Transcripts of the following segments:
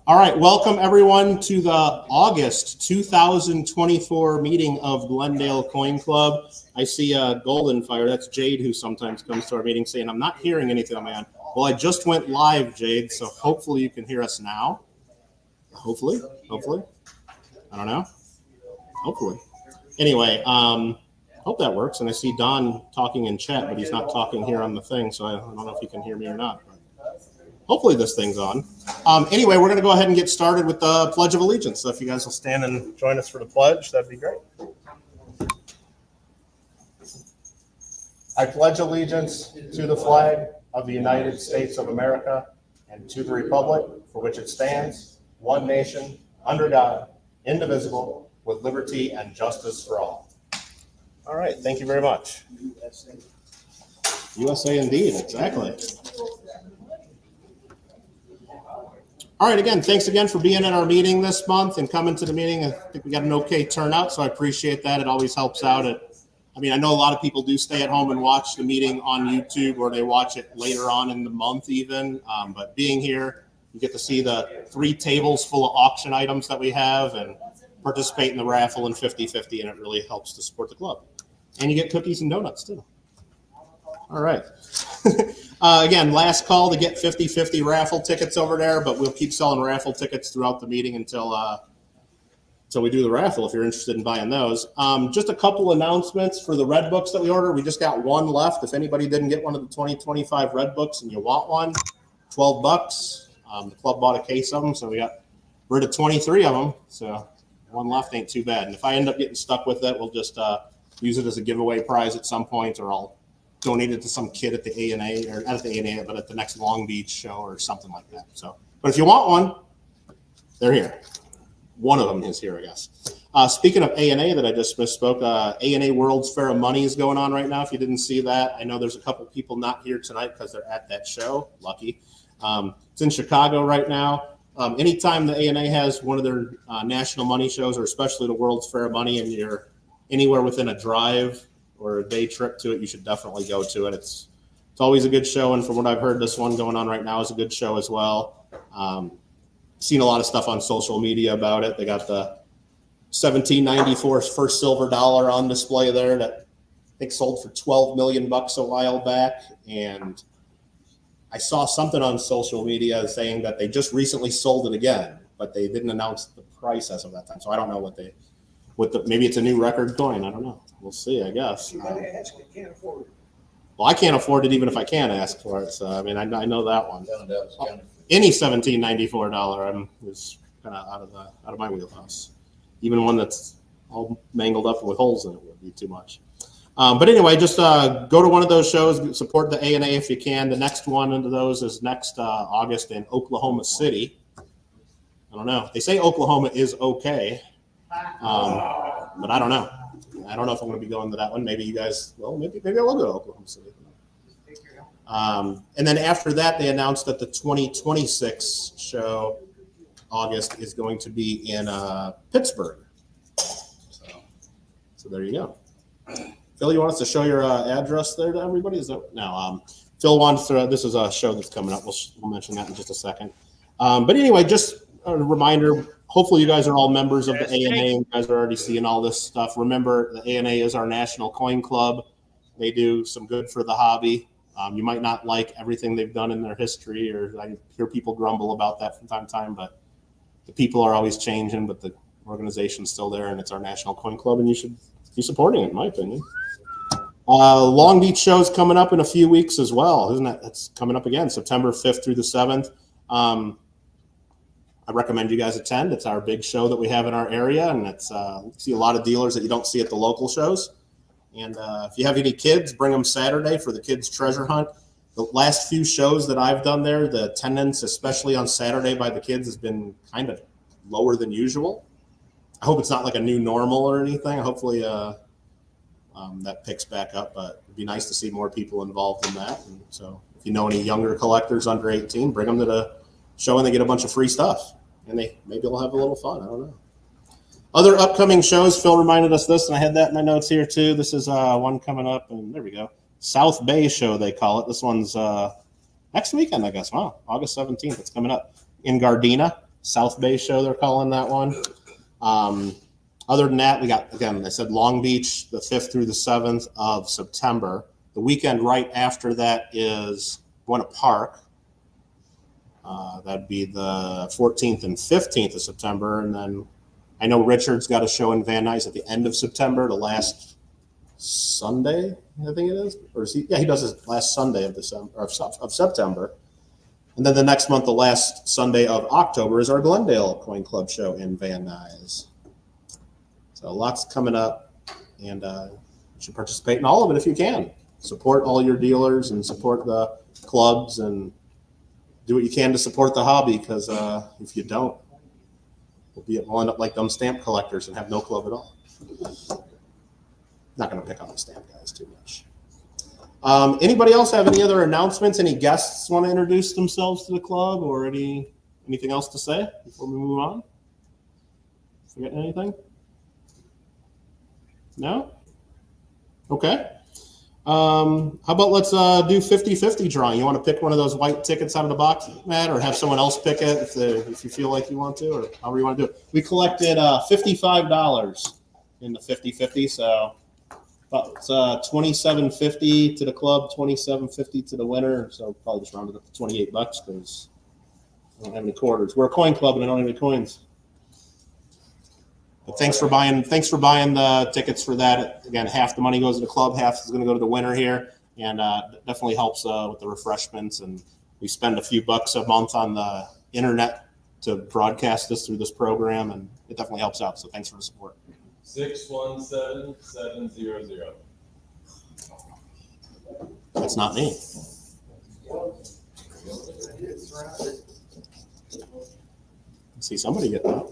All right, welcome everyone to the August 2024 meeting of Glendale Coin Club. I see Golden Fire, that's Jade, who sometimes comes to our meeting saying, I'm not hearing anything on my end. Well, I just went live, Jade, so hopefully you can hear us now. Hopefully. I don't know. Hopefully. Anyway, hope that works. And I see Don talking in chat, but he's not talking here on the thing, so I don't know if he can hear me or not. But hopefully this thing's on. Anyway, we're going to go ahead and get started with the Pledge of Allegiance. So if you guys will stand and join us for the pledge, that'd be great. I pledge allegiance to the flag of the United States of America and to the republic for which it stands, one nation, under God, indivisible, with liberty and justice for all. All right, thank you very much. USA indeed, exactly. All right, again, thanks again for being in our meeting this month and coming to the meeting. I think we got an okay turnout, so I appreciate that. It always helps out. I mean, I know a lot of people do stay at home and watch the meeting on YouTube, or they watch it later on in the month even. But being here, you get to see the 3 tables full of auction items that we have and participate in the raffle and 50-50, and it really helps to support the club. And you get cookies and donuts too. All right. Again, last call to get 50-50 raffle tickets over there, but we'll keep selling raffle tickets throughout the meeting until we do the raffle if you're interested in buying those. Just a couple announcements for the red books that we ordered. We just got one left. If anybody didn't get one of the 2025 red books and you want one, $12. The club bought a case of them, so we got rid of 23 of them. So one left ain't too bad. And if I end up getting stuck with it, we'll just use it as a giveaway prize at some point, or I'll donate it to some kid at the A&A, or not at the A&A, but at the next Long Beach show or something like that. So, but if you want one, they're here. One of them is here, I guess. Speaking of A&A that I just misspoke, A&A World's Fair of Money is going on right now. If you didn't see that, I know there's a couple people not here tonight because they're at that show. Lucky. It's in Chicago right now. Anytime the A&A has one of their national money shows, or especially the World's Fair of Money, and you're anywhere within a drive or a day trip to it, you should definitely go to it. It's always a good show, and from what I've heard, this one going on right now is a good show as well. Seen a lot of stuff on social media about it. They got the 1794 first silver dollar on display there that I think sold for $12 million a while back, and I saw something on social media saying that they just recently sold it again, but they didn't announce the price as of that time. So I don't know maybe it's a new record coin. I don't know. We'll see, I guess. You gotta ask, you can't afford it. Well, I can't afford it even if I can ask for it. So, I mean, I know that one. Any $1794 is kind of out of my wheelhouse. Even one that's all mangled up with holes in it would be too much. But anyway, just go to one of those shows, support the A&A if you can. The next one of those is next August in Oklahoma City. I don't know. They say Oklahoma is okay, but I don't know. I don't know if I'm going to be going to that one. Maybe you guys, well, maybe I will go to Oklahoma City. And then after that, they announced that the 2026 show, August, is going to be in Pittsburgh. So there you go. Phil, you want us to show your address there to everybody? Is that no? Phil wants to. This is a show that's coming up. We'll mention that in just a second. But anyway, just a reminder. Hopefully, you guys are all members of the A&A. You guys are already seeing all this stuff. Remember, the A&A is our national coin club. They do some good for the hobby. You might not like everything they've done in their history, or I hear people grumble about that from time to time. But the people are always changing, but the organization's still there, and it's our national coin club, and you should be supporting it, in my opinion. Long Beach show's coming up in a few weeks as well, isn't it? It's coming up again, September 5th through the 7th. I recommend you guys attend. It's our big show that we have in our area, and it's you see a lot of dealers that you don't see at the local shows. And if you have any kids, bring them Saturday for the kids' treasure hunt. The last few shows that I've done there, the attendance, especially on Saturday by the kids, has been kind of lower than usual. I hope it's not like a new normal or anything. Hopefully that picks back up, but it'd be nice to see more people involved in that. And so if you know any younger collectors under 18, bring them to the show and they get a bunch of free stuff. And maybe they'll have a little fun. I don't know. Other upcoming shows, Phil reminded us this, and I had that in my notes here too. This is one coming up, and there we go. South Bay show, they call it. This one's next weekend, I guess. Wow, August 17th. It's coming up in Gardena. South Bay show, they're calling that one. Other than that, we got, again, I said Long Beach, the 5th through the 7th of September. The weekend right after that is Buena Park. That'd be the 14th and 15th of September. And then I know Richard's got a show in Van Nuys at the end of September, the last Sunday, I think it is. Or is he? Yeah, he does his last Sunday of September. And then the next month, the last Sunday of October, is our Glendale Coin Club show in Van Nuys. So lots coming up, and you should participate in all of it if you can. Support all your dealers and support the clubs and do what you can to support the hobby, because if you don't, we'll end up like dumb stamp collectors and have no club at all. Not going to pick on the stamp guys too much. Anybody else have any other announcements? Any guests want to introduce themselves to the club, or anything else to say before we move on? Forgetting anything? No? Okay. How about let's do 50-50 drawing. You want to pick one of those white tickets out of the box, Matt, or have someone else pick it if you feel like you want to, or however you want to do it. We collected $55 in the 50-50, so it's $27.50 to the club, $27.50 to the winner. So probably just round it up to $28 because I don't have any quarters. We're a coin club and I don't have any coins. But thanks for buying the tickets for that. Again, half the money goes to the club, half is going to go to the winner here, and definitely helps with the refreshments. And we spend a few bucks a month on the internet to broadcast this through this program, and it definitely helps out. So thanks for the support. 617700. That's not me. See somebody get that.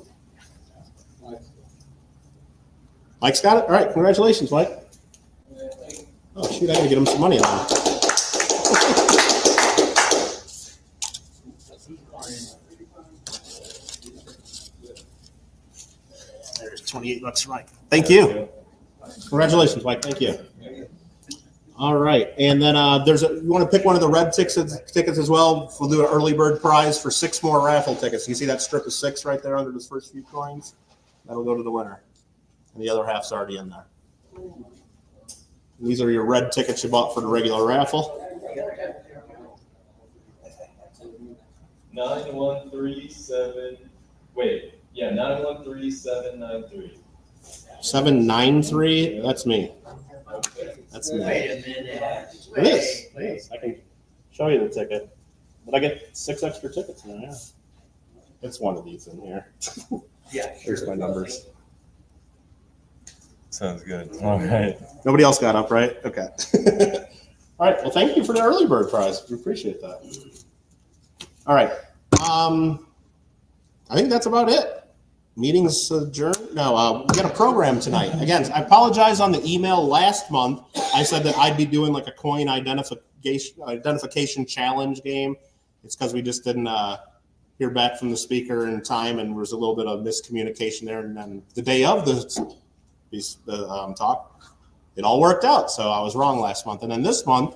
Mike's got it? All right, congratulations, Mike. Oh, shoot, I gotta get him some money on. There's $28 for Mike. Thank you. Congratulations, Mike. Thank you. All right, and then you want to pick one of the red tickets as well. We'll do an early bird prize for 6 more raffle tickets. You see that strip of 6 right there under those first few coins? That'll go to the winner. And the other half's already in there. These are your red tickets you bought for the regular raffle. 9137. Wait, yeah, 913793. 793. That's me. Okay. That's me. Wait a minute. It is. I can show you the ticket, but I get 6 extra tickets now. Yeah. It's one of these in here. Yeah. Here's my numbers. Sounds good. All right. Nobody else got up, right? Okay. All right. Well, thank you for the early bird prize. We appreciate that. All right. I think that's about it. Meeting's adjourned. No, we got a program tonight. Again, I apologize on the email last month. I said that I'd be doing like a coin identification challenge game. It's because we just didn't hear back from the speaker in time, and there was a little bit of miscommunication there. And then the day of the talk, it all worked out. So I was wrong last month. And then this month,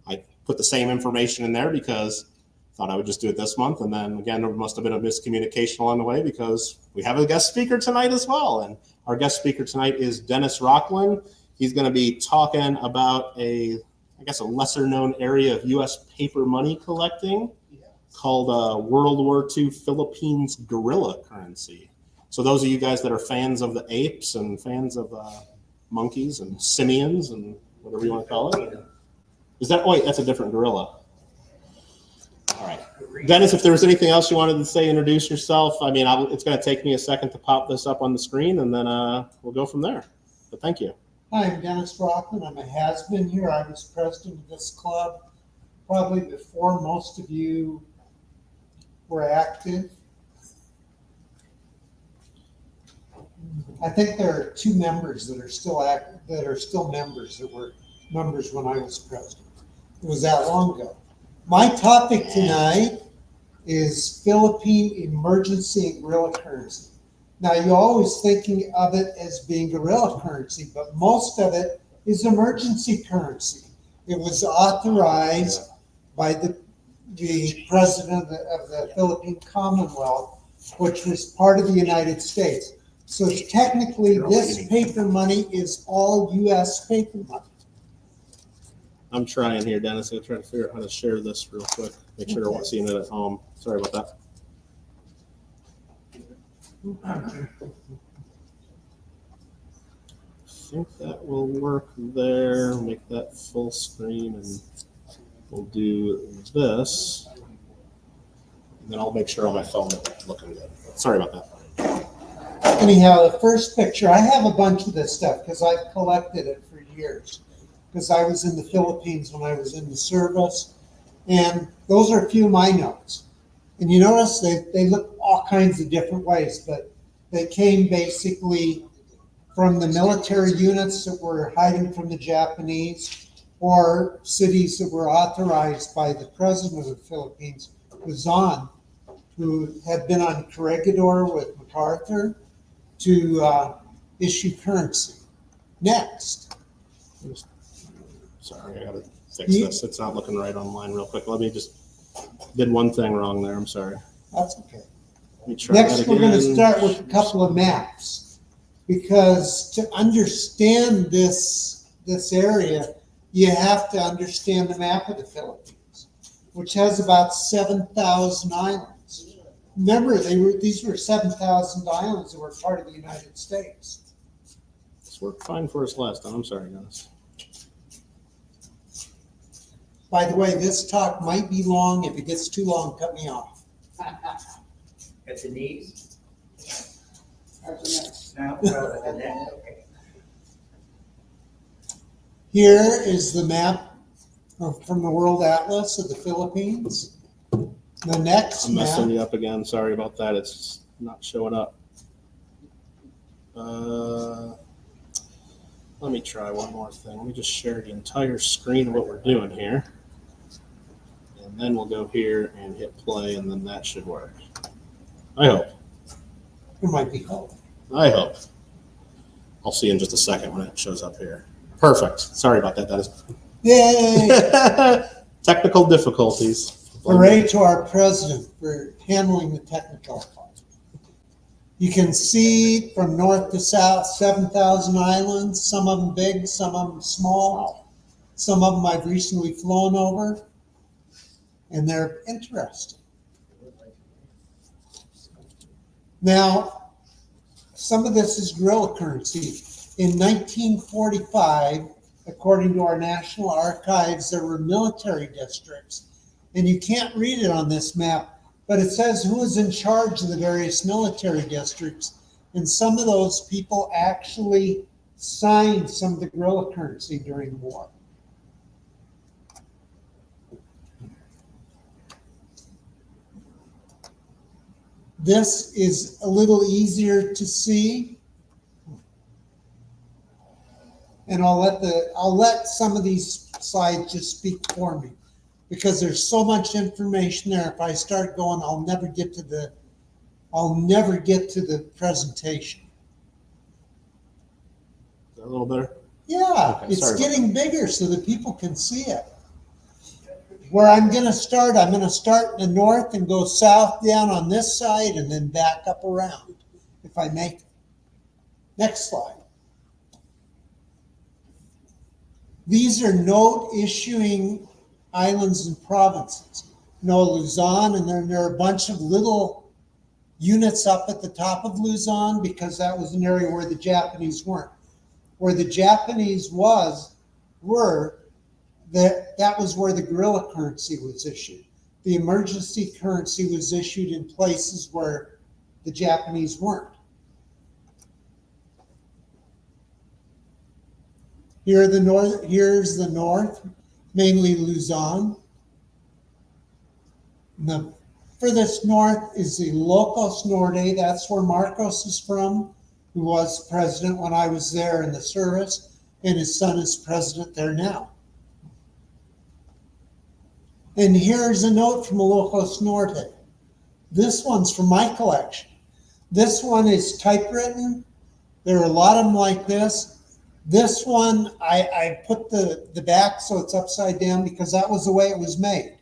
I put the same information in there because I thought I would just do it this month. And then again, there must have been a miscommunication along the way because we have a guest speaker tonight as well. And our guest speaker tonight is Dennis Rocklein. He's going to be talking about a lesser known area of U.S. paper money collecting called World War II Philippines Guerilla currency. So those of you guys that are fans of the apes and fans of monkeys and simians and whatever you want to call it, that's a different gorilla. All right. Dennis, if there was anything else you wanted to say, introduce yourself. I mean, it's going to take me a second to pop this up on the screen, and then we'll go from there. But thank you. Hi, I'm Dennis Rocklein. I'm a has-been here. I was president of this club probably before most of you were active. I think there are 2 members that are still active, that are still members that were members when I was president. It was that long ago. My topic tonight is Philippine emergency and guerrilla currency. Now, you're always thinking of it as being guerrilla currency, but most of it is emergency currency. It was authorized by the president of the Philippine Commonwealth, which was part of the United States. So technically, this paper money is all U.S. paper money. I'm trying here, Dennis. I'm trying to figure out how to share this real quick. Make sure everyone's seeing it at home. Sorry about that. I think that will work there. Make that full screen, and we'll do this. And then I'll make sure on my phone that it's looking good. Sorry about that. Anyhow, the first picture, I have a bunch of this stuff because I've collected it for years. Because I was in the Philippines when I was in the service. And those are a few of my notes. And you notice they look all kinds of different ways, but they came basically from the military units that were hiding from the Japanese, or cities that were authorized by the president of the Philippines, Luzon, who had been on Corregidor with MacArthur, to issue currency. Next. Sorry, I gotta fix this. It's not looking right online real quick. Let me just, did one thing wrong there. I'm sorry. That's okay. Let me try Next, that we're going to again. start with a couple of maps, because to understand this area, you have to understand the map of the Philippines, which has about 7,000 islands. Remember, these were 7,000 islands that were part of the United States. This worked fine for us last time. I'm sorry, guys. By the way, this talk might be long. If it gets too long, cut me off. At the knees? Now, No, at the neck, okay. Here is the map from the World Atlas of the Philippines. The next I'm messing map, you up again. Sorry about that. It's just not showing up. Let me try one more thing. Let me just share the entire screen of what we're doing here. And then we'll go here and hit play, and then that should work. I hope. there might be hope. I hope. I'll see in just a second when it shows up here. Perfect. Sorry about that. That is Yay! technical difficulties. Hooray to our president for handling the technical part. You can see from north to south, 7,000 islands, some of them big, some of them small. Some of them I've recently flown over, and they're interesting. Now, some of this is guerrilla currency. In 1945, according to our National Archives, there were military districts. And you can't read it on this map, but it says who is in charge of the various military districts. And some of those people actually signed some of the guerrilla currency during the war. This is a little easier to see. And I'll let some of these slides just speak for me, because there's so much information there. If I start going, I'll never get to the presentation. Is that a little better? Yeah, Okay, it's sorry about getting bigger so that people can see it. Where I'm going to start in the north and go south down on this side and then back up around, if I make it. Next slide. These are note issuing islands and provinces. Luzon, and then there are a bunch of little units up at the top of Luzon, because that was an area where the Japanese weren't. Where the Japanese were, that was where the guerrilla currency was issued. The emergency currency was issued in places where the Japanese weren't. Here's the north, mainly Luzon. And the furthest north is the Ilocos Norte. That's where Marcos is from, who was president when I was there in the service, and his son is president there now. And here's a note from Ilocos Norte. This one's from my collection. This one is typewritten. There are a lot of them like this. This one, I put the back so it's upside down because that was the way it was made.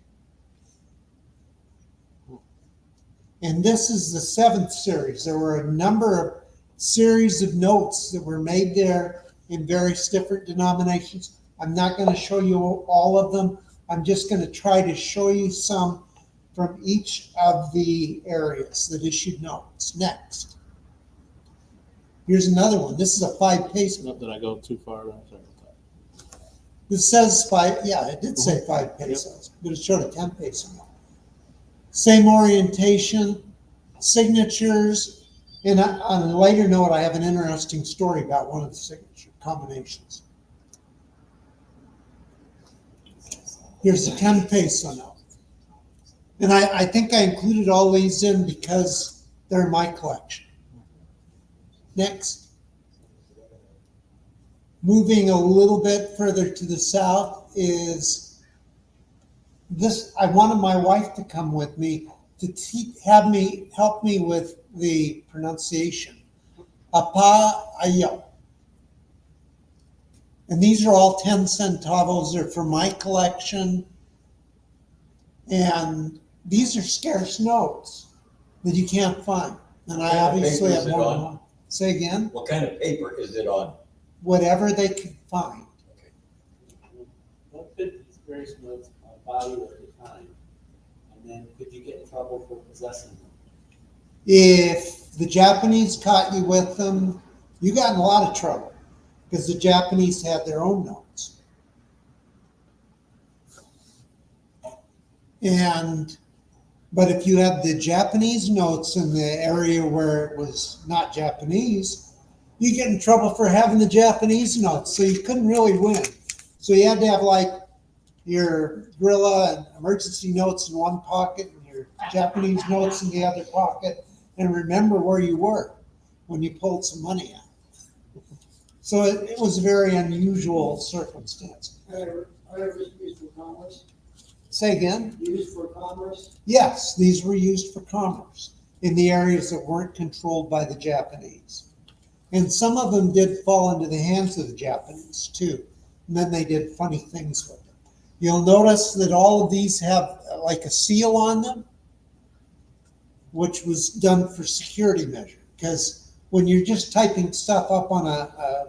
And this is the 7th series. There were a number of series of notes that were made there in various different denominations. I'm not going to show you all of them. I'm just going to try to show you some from each of the areas that issued notes. Next. Here's another one. This is a 5 peso. Not that I go too far. This says 5, yeah, it did say 5 pesos, but it showed a 10 peso note. Same orientation, signatures, and on a later note, I have an interesting story about one of the signature combinations. Here's a 10 peso note. And I think I included all these in because they're in my collection. Next. Moving a little bit further to the south is this. I wanted my wife to come with me to help me with the pronunciation. Apa ayo. And these are all 10 centavos. They're from my collection. And these are scarce notes that you can't find. And I obviously have more than one. Say again? What kind of paper is it on? Whatever they could find. What could these various notes value at the time? And then could you get in trouble for possessing them? If the Japanese caught you with them, you got in a lot of trouble because the Japanese had their own notes. But if you had the Japanese notes in the area where it was not Japanese, you get in trouble for having the Japanese notes. So you couldn't really win. So you had to have like your Guerilla and emergency notes in one pocket and your Japanese notes in the other pocket, and remember where you were when you pulled some money out. So it was a very unusual circumstance. Are these used for commerce? Say again? Used for commerce? Yes, these were used for commerce in the areas that weren't controlled by the Japanese. And some of them did fall into the hands of the Japanese too. And then they did funny things with them. You'll notice that all of these have like a seal on them, which was done for security measure. Because when you're just typing stuff up on a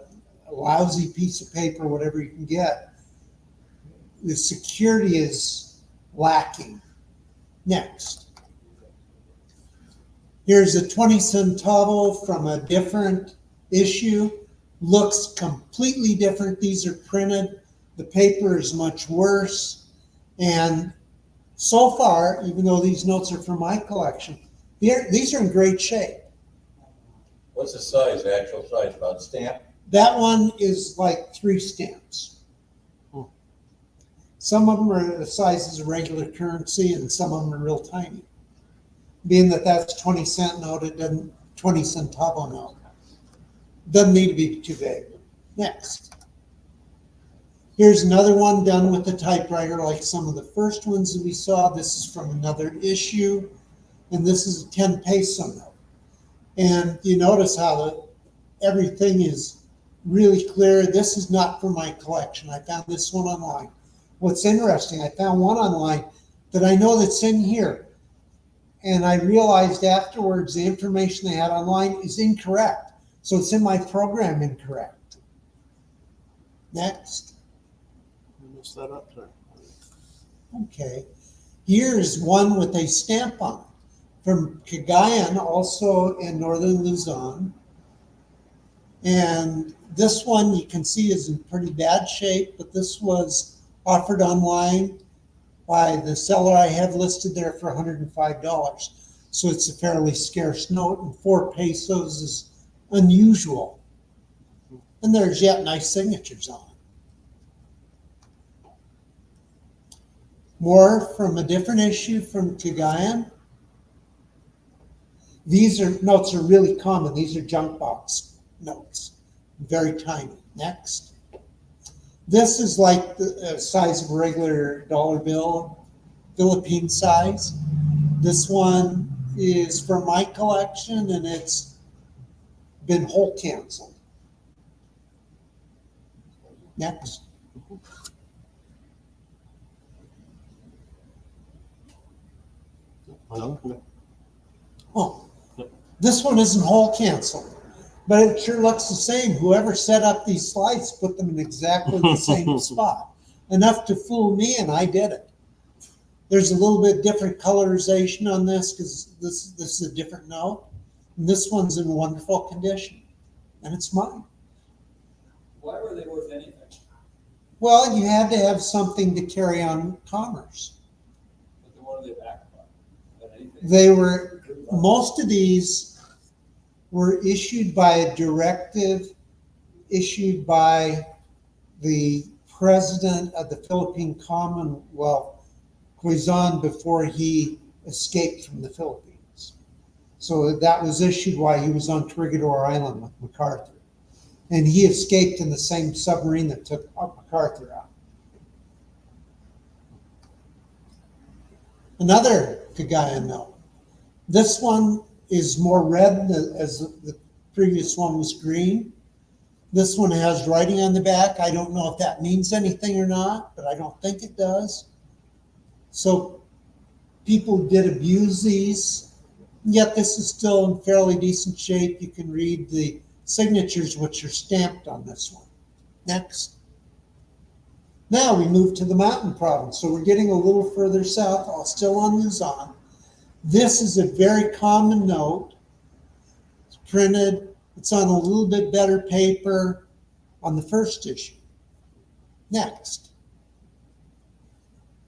lousy piece of paper, whatever you can get, the security is lacking. Next. Here's a 20 centavo from a different issue. Looks completely different. These are printed. The paper is much worse. And so far, even though these notes are from my collection, these are in great shape. What's the size, the actual size, about stamp? That one is like 3 stamps. Some of them are the size of regular currency, and some of them are real tiny. Being that that's 20 cent note, it doesn't 20 centavo note. Doesn't need to be too big. Next. Here's another one done with the typewriter, like some of the first ones that we saw. This is from another issue, and this is a 10 peso note. And you notice how everything is really clear. This is not from my collection. I found this one online. What's interesting, I found one online that I know that's in here. And I realized afterwards the information they had online is incorrect. So it's in my program incorrect. Next. I messed that up there. Okay. Here's one with a stamp on it from Cagayan, also in northern Luzon. And this one you can see is in pretty bad shape, but this was offered online by the seller I have listed there for $105. So it's a fairly scarce note, and 4 pesos is unusual. And there's yet nice signatures on it. More from a different issue from Cagayan. These notes are really common. These are junk box notes, very tiny. Next. This is like the size of a regular dollar bill, Philippine size. This one is from my collection, and it's been hole canceled. Next. Oh, this one isn't whole canceled, but it sure looks the same. Whoever set up these slides put them in exactly the same spot. Enough to fool me, and I did it. There's a little bit different colorization on this because this is a different note. And this one's in wonderful condition, and it's mine. Why were they worth anything? Well, you had to have something to carry on commerce. But then what are they backed by? But anything? They were, most of these were issued by a directive issued by the president of the Philippine Commonwealth, Quezon, before he escaped from the Philippines. So that was issued while he was on Trigador Island with MacArthur. And he escaped in the same submarine that took MacArthur out. Another Cagayan note. This one is more red as the previous one was green. This one has writing on the back. I don't know if that means anything or not, but I don't think it does. So people did abuse these, yet this is still in fairly decent shape. You can read the signatures which are stamped on this one. Next. Now we move to the mountain province. So we're getting a little further south, still on Luzon. This is a very common note. It's printed. It's on a little bit better paper on the first issue. Next.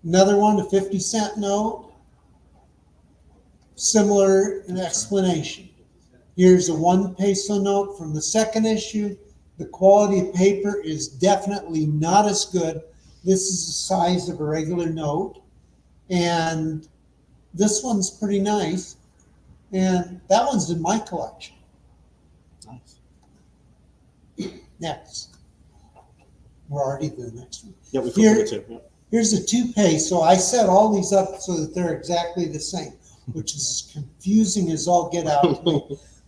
Another one, a 50-cent note. Similar in explanation. Here's a 1 peso note from the second issue. The quality of paper is definitely not as good. This is the size of a regular note. And this one's pretty nice. And that one's in my collection. Nice. Next. We're already to the next one. Yeah, we flipped it too. Yeah. Here's a 2 peso. I set all these up so that they're exactly the same, which is as confusing as all get out.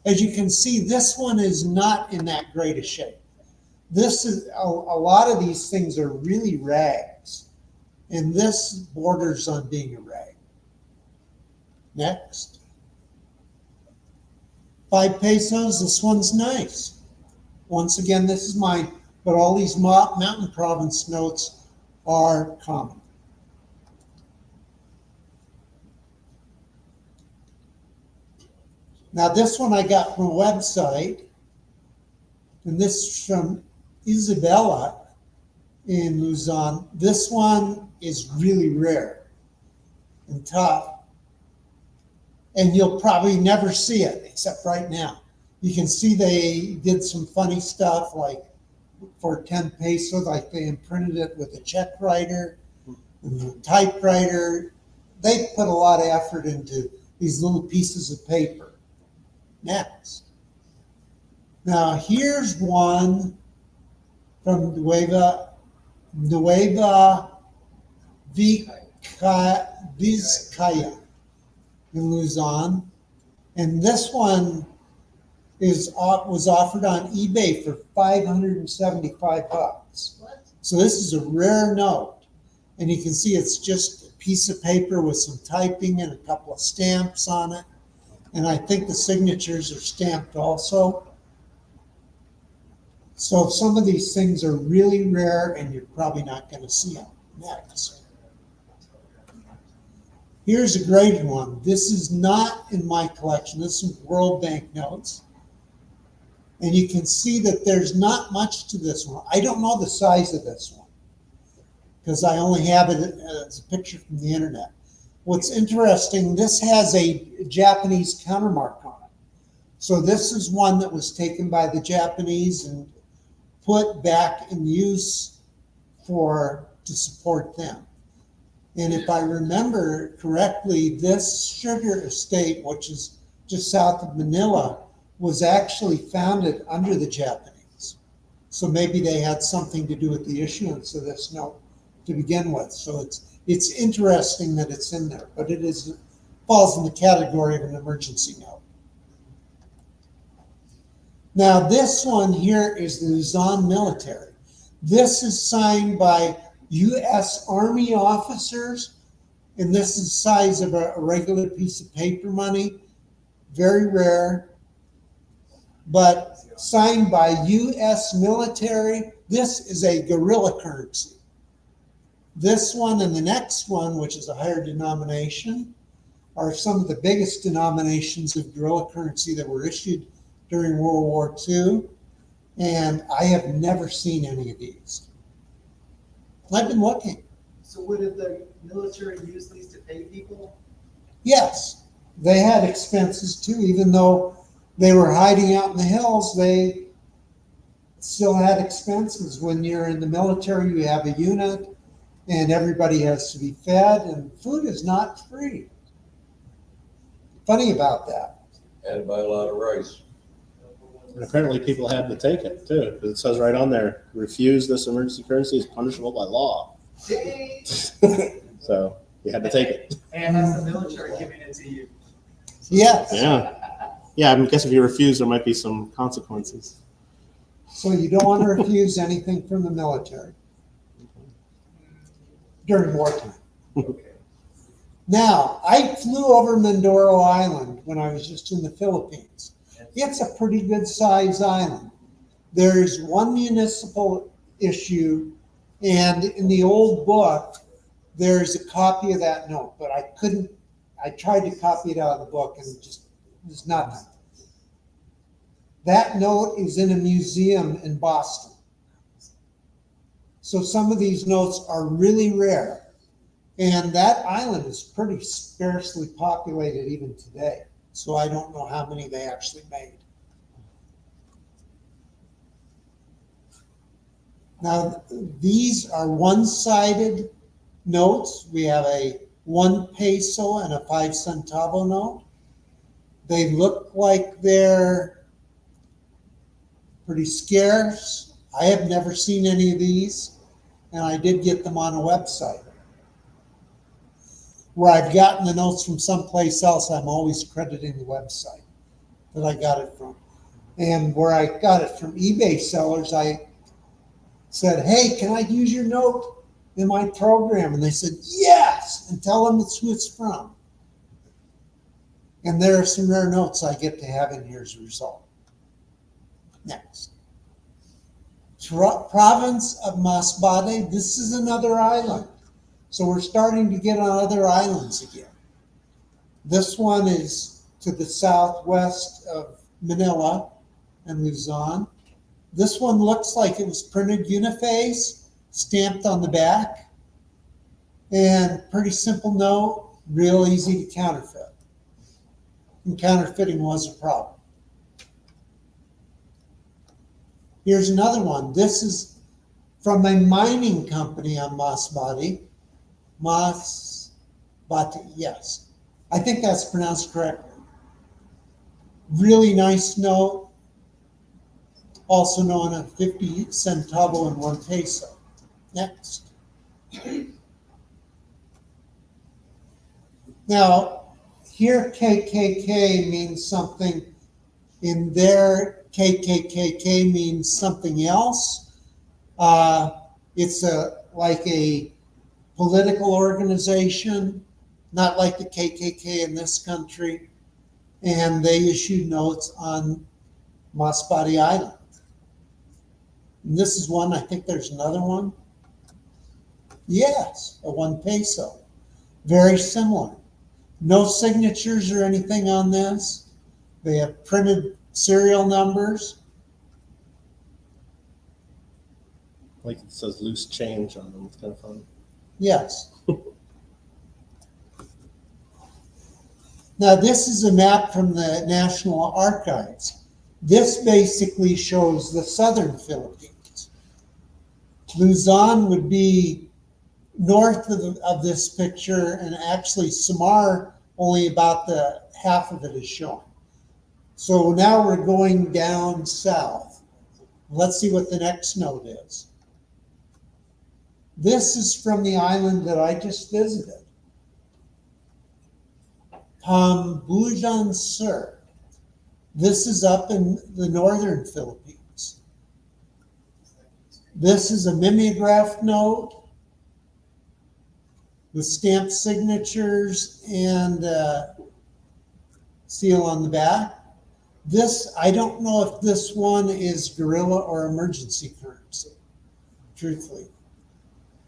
As you can see, this one is not in that great a shape. This is a lot of these things are really rags, and this borders on being a rag. Next. 5 pesos. This one's nice. Once again, this is mine, but all these mountain province notes are common. Now this one I got from a website, and this is from Isabella in Luzon. This one is really rare and tough, and you'll probably never see it except right now. You can see they did some funny stuff, like for 10 pesos, like they imprinted it with a check writer and a typewriter. They put a lot of effort into these little pieces of paper. Next. Now here's one from Nueva Vizcaya in Luzon. And this one was offered on eBay for $575. So this is a rare note. And you can see it's just a piece of paper with some typing and a couple of stamps on it. And I think the signatures are stamped also. So some of these things are really rare and you're probably not going to see them. Next. Here's a graded one. This is not in my collection. This is World Bank notes. And you can see that there's not much to this one. I don't know the size of this one because I only have it as a picture from the internet. What's interesting, this has a Japanese countermark on it. So this is one that was taken by the Japanese and put back in use to support them. And if I remember correctly, this sugar estate, which is just south of Manila, was actually founded under the Japanese. So maybe they had something to do with the issuance of this note to begin with. So it's interesting that it's in there, but it falls in the category of an emergency note. Now this one here is the Luzon military. This is signed by U.S. Army officers, and this is the size of a regular piece of paper money. Very rare, but signed by U.S. military. This is a guerrilla currency. This one and the next one, which is a higher denomination, are some of the biggest denominations of guerrilla currency that were issued during World War II. And I have never seen any of these. I've been looking. So would the military use these to pay people? Yes, they had expenses too, even though they were hiding out in the hills, they still had expenses. When you're in the military, you have a unit and everybody has to be fed, and food is not free. Funny about that. Had to buy a lot of rice. And apparently people had to take it too, because it says right on there, refuse this emergency currency is punishable by law. So you had to take it. And that's the military giving it to you. Yes. Yeah. Yeah, I guess if you refuse, there might be some consequences. So you don't want to refuse anything from the military during wartime. Now, I flew over Mindoro Island when I was just in the Philippines. It's a pretty good size island. There's one municipal issue, and in the old book, there's a copy of that note, but I tried to copy it out of the book and just, there's nothing. That note is in a museum in Boston. So some of these notes are really rare. And that island is pretty sparsely populated even today. So I don't know how many they actually made. Now, these are one-sided notes. We have a 1 peso and a 5 centavo note. They look like they're pretty scarce. I have never seen any of these, and I did get them on a website. Where I've gotten the notes from someplace else, I'm always crediting the website that I got it from. And where I got it from eBay sellers, I said, hey, can I use your note in my program? And they said, yes, and tell them it's who it's from. And there are some rare notes I get to have in here as a result. Next. Province of Masbate, this is another island. So we're starting to get on other islands again. This one is to the southwest of Manila and Luzon. This one looks like it was printed uniface, stamped on the back, and pretty simple note, real easy to counterfeit. And counterfeiting was a problem. Here's another one. This is from a mining company on Masbate. Masbate, yes. I think that's pronounced correctly. Really nice note. Also known as 50 centavo and 1 peso. Next. Now, here KKK means something. In there, KKK means something else. It's like a political organization, not like the KKK in this country. And they issued notes on Masbate Island. And this is one, I think there's another one. Yes, a 1 peso. Very similar. No signatures or anything on this. They have printed serial numbers. Like it says loose change on them. It's kind of fun. Yes. Now, this is a map from the National Archives. This basically shows the southern Philippines. Luzon would be north of this picture, and actually Samar, only about the half of it is shown. So now we're going down south. Let's see what the next note is. This is from the island that I just visited. Pambujan Sur. This is up in the northern Philippines. This is a mimeograph note with stamped signatures and seal on the back. This, I don't know if this one is Guerilla or emergency currency, truthfully,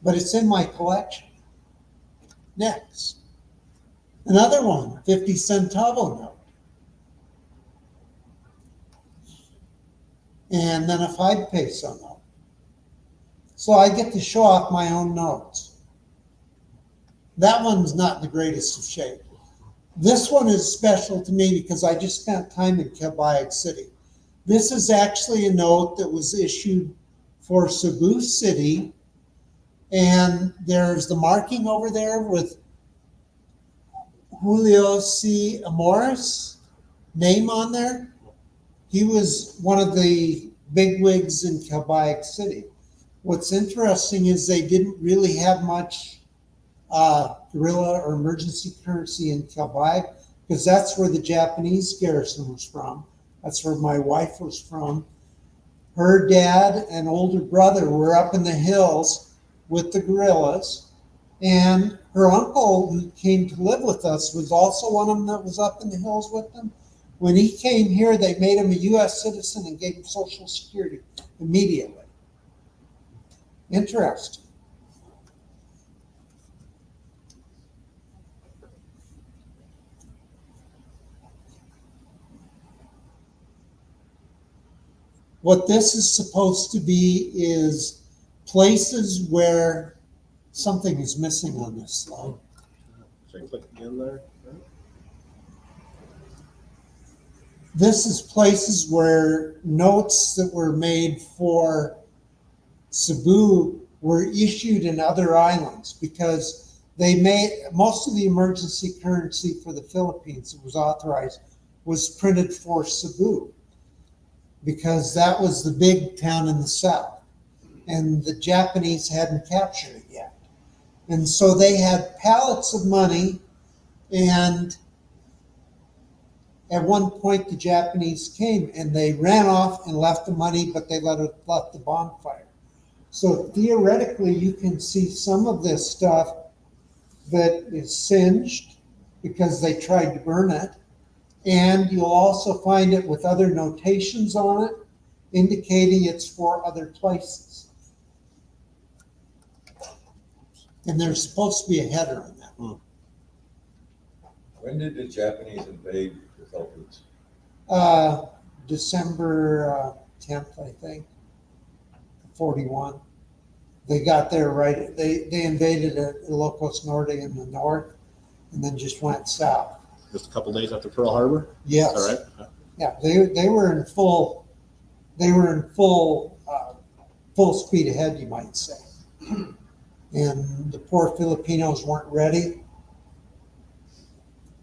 but it's in my collection. Next, another one, 50 centavo note. And then a 5 peso note. So I get to show off my own notes. That one's not the greatest of shape. This one is special to me because I just spent time in Quebec City. This is actually a note that was issued for Cebu City, and there's the marking over there with Julio C. Amoris name on there. He was one of the bigwigs in Quebec City. What's interesting is they didn't really have much guerrilla or emergency currency in Quebec, because that's where the Japanese garrison was from. That's where my wife was from. Her dad and older brother were up in the hills with the guerrillas, and her uncle, who came to live with us, was also one of them that was up in the hills with them. When he came here, they made him a U.S. citizen and gave him Social Security immediately. Interesting. What this is supposed to be is places where something is missing on this slide. So you click again there. This is places where notes that were made for Cebu were issued in other islands, because they made most of the emergency currency for the Philippines that was authorized was printed for Cebu, because that was the big town in the south, and the Japanese hadn't captured it yet. And so they had pallets of money, and at one point the Japanese came and they ran off and left the money, but they left the bonfire. So theoretically you can see some of this stuff that is singed because they tried to burn it. And you'll also find it with other notations on it, indicating it's for other places. And there's supposed to be a header on that. When did the Japanese invade the Philippines? December 10th, I think, 41. They got there right, they invaded Ilocos Norte in the north, and then just went south. Just a couple days after Pearl Harbor. Yes. All right. Yeah, they were in full speed ahead, you might say. And the poor Filipinos weren't ready.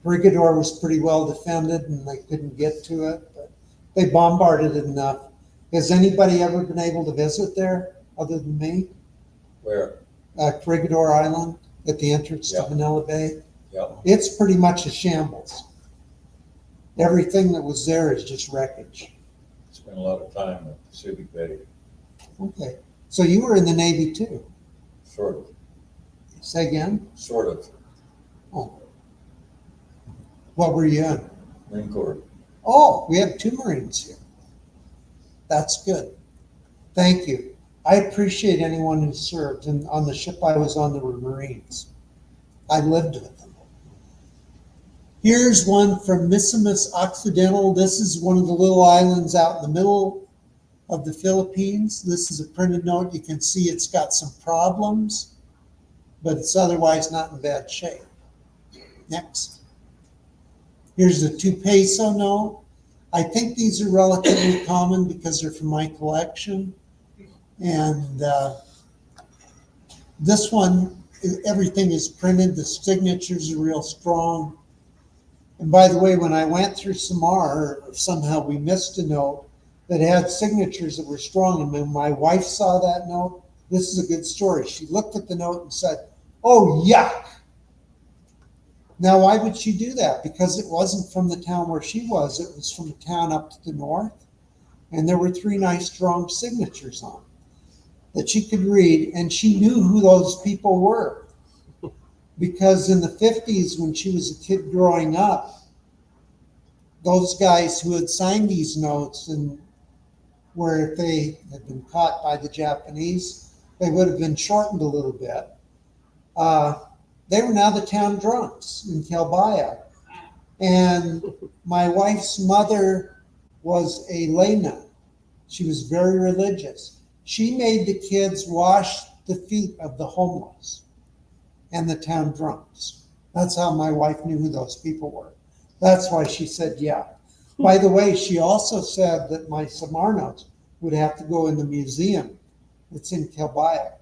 Brigador was pretty well defended and they couldn't get to it, but they bombarded it enough. Has anybody ever been able to visit there other than me? Where? Brigador Island at the entrance to Manila Bay. Yeah. It's pretty much a shambles. Everything that was there is just wreckage. Spent a lot of time at Pacific Bay, Okay, so you were in the Navy too? sort of, Say again? sort of, Oh. What were you in? Marine Corps. Oh, we have 2 Marines here. That's good. Thank you. I appreciate anyone who served. And on the ship I was on, there were Marines. I lived with them. Here's one from Misamis Occidental. This is one of the little islands out in the middle of the Philippines. This is a printed note. You can see it's got some problems, but it's otherwise not in bad shape. Next. Here's a 2 peso note. I think these are relatively common because they're from my collection. And this one, everything is printed. The signatures are real strong. And by the way, when I went through Samar, somehow we missed a note that had signatures that were strong. And when my wife saw that note, this is a good story. She looked at the note and said, "Oh, yuck." Now, why would she do that? Because it wasn't from the town where she was. It was from a town up to the north. And there were 3 nice, strong signatures on it. that she could read, and she knew who those people were. Because in the 50s, when she was a kid growing up, those guys who had signed these notes, and where if they had been caught by the Japanese, they would have been shortened a little bit. They were now the town drunks in Kelbaya. And my wife's mother was a lay nun. She was very religious. She made the kids wash the feet of the homeless and the town drunks. That's how my wife knew who those people were. That's why she said, yeah. By the way, she also said that my Samar notes would have to go in the museum. It's in Kelbaya.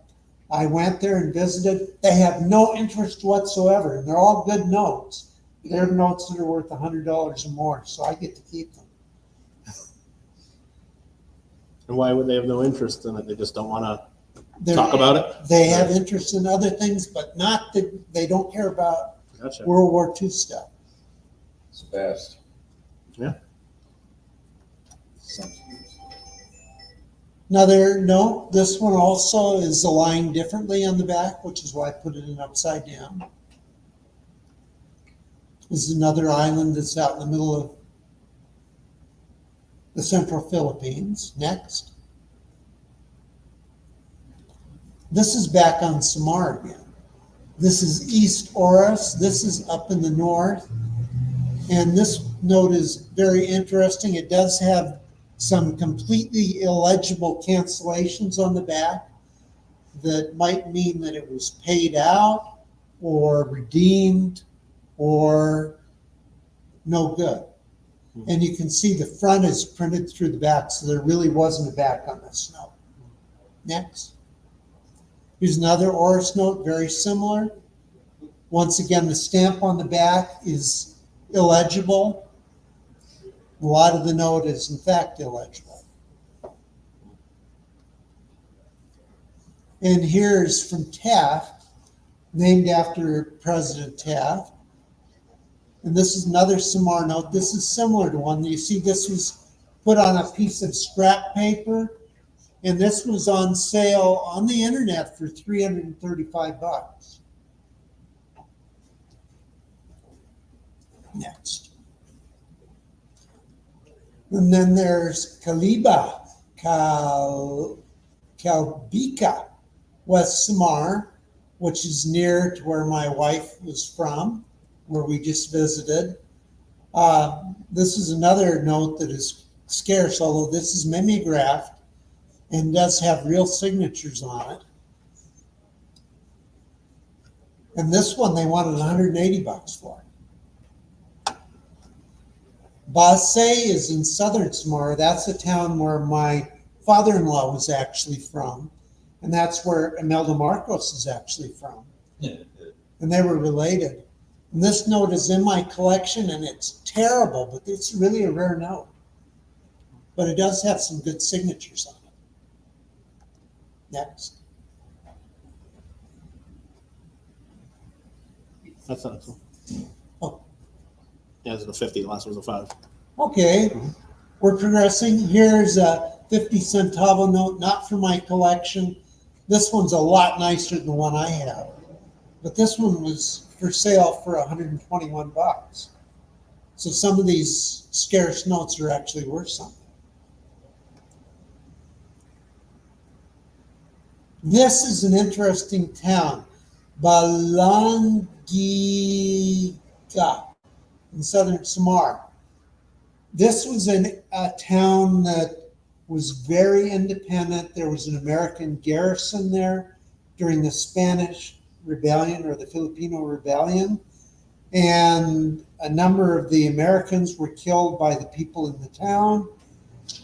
I went there and visited. They have no interest whatsoever. And they're all good notes. They're notes that are worth $100 or more, so I get to keep them. And why would they have no interest in it? They just don't want to talk about it? They have interest in other things, but not that they don't care about Gotcha. World War II stuff. It's fast. Yeah. Another note, this one also is aligned differently on the back, which is why I put it in upside down. This is another island that's out in the middle of the central Philippines. Next. This is back on Samar again. This is East Oris. This is up in the north. And this note is very interesting. It does have some completely illegible cancellations on the back that might mean that it was paid out or redeemed or no good. And you can see the front is printed through the back, so there really wasn't a back on this note. Next. Here's another Oris note, very similar. Once again, the stamp on the back is illegible. A lot of the note is, in fact, illegible. And here's from Taft, named after President Taft. And this is another Samar note. This is similar to one. You see, this was put on a piece of scrap paper, and this was on sale on the internet for $335. Next. And then there's Kaliba, Kalbika, West Samar, which is near to where my wife was from, where we just visited. This is another note that is scarce, although this is mimeographed and does have real signatures on it. And this one they wanted $180 for. Base is in southern Samar. That's a town where my father-in-law was actually from. And that's where Imelda Marcos is actually from. And they were related. And this note is in my collection, and it's terrible, but it's really a rare note. But it does have some good signatures on it. Next. That's not cool. Oh. Yeah, this is the 50. The last one was a 5. Okay, we're progressing. Here's a 50 centavo note, not for my collection. This one's a lot nicer than the one I have. But this one was for sale for $121. So some of these scarce notes are actually worth something. This is an interesting town, Balanghiga, in southern Samar. This was a town that was very independent. There was an American garrison there during the Spanish Rebellion or the Filipino Rebellion. And a number of the Americans were killed by the people in the town.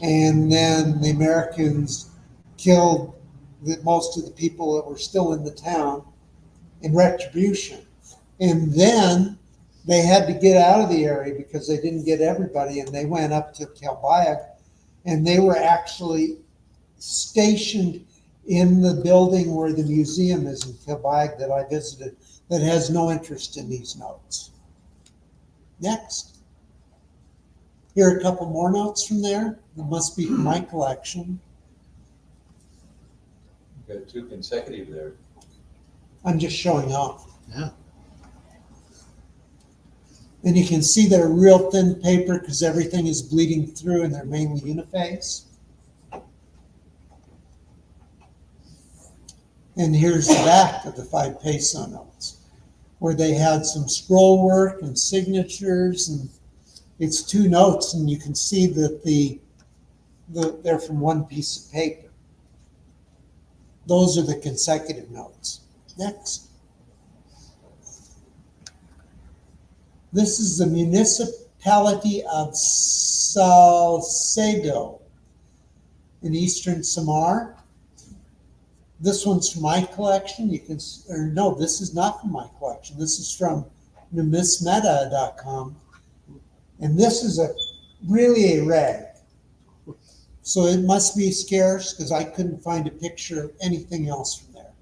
And then the Americans killed most of the people that were still in the town in retribution. And then they had to get out of the area because they didn't get everybody, and they went up to Kelbaya, and they were actually stationed in the building where the museum is in Kelbaya that I visited that has no interest in these notes. Next. Here are a couple more notes from there. It must be from my collection. Got two consecutive there. I'm just showing off. Yeah. And you can see they're real thin paper because everything is bleeding through and they're mainly uniface. And here's the back of the 5 peso notes, where they had some scroll work and signatures, and it's 2 notes, and you can see that they're from one piece of paper. Those are the consecutive notes. Next. This is the municipality of Salcedo in eastern Samar. This one's from my collection. You can, or no, this is not from my collection. This is from numismata.com. And this is really a rag. So it must be scarce because I couldn't find a picture of anything else from there.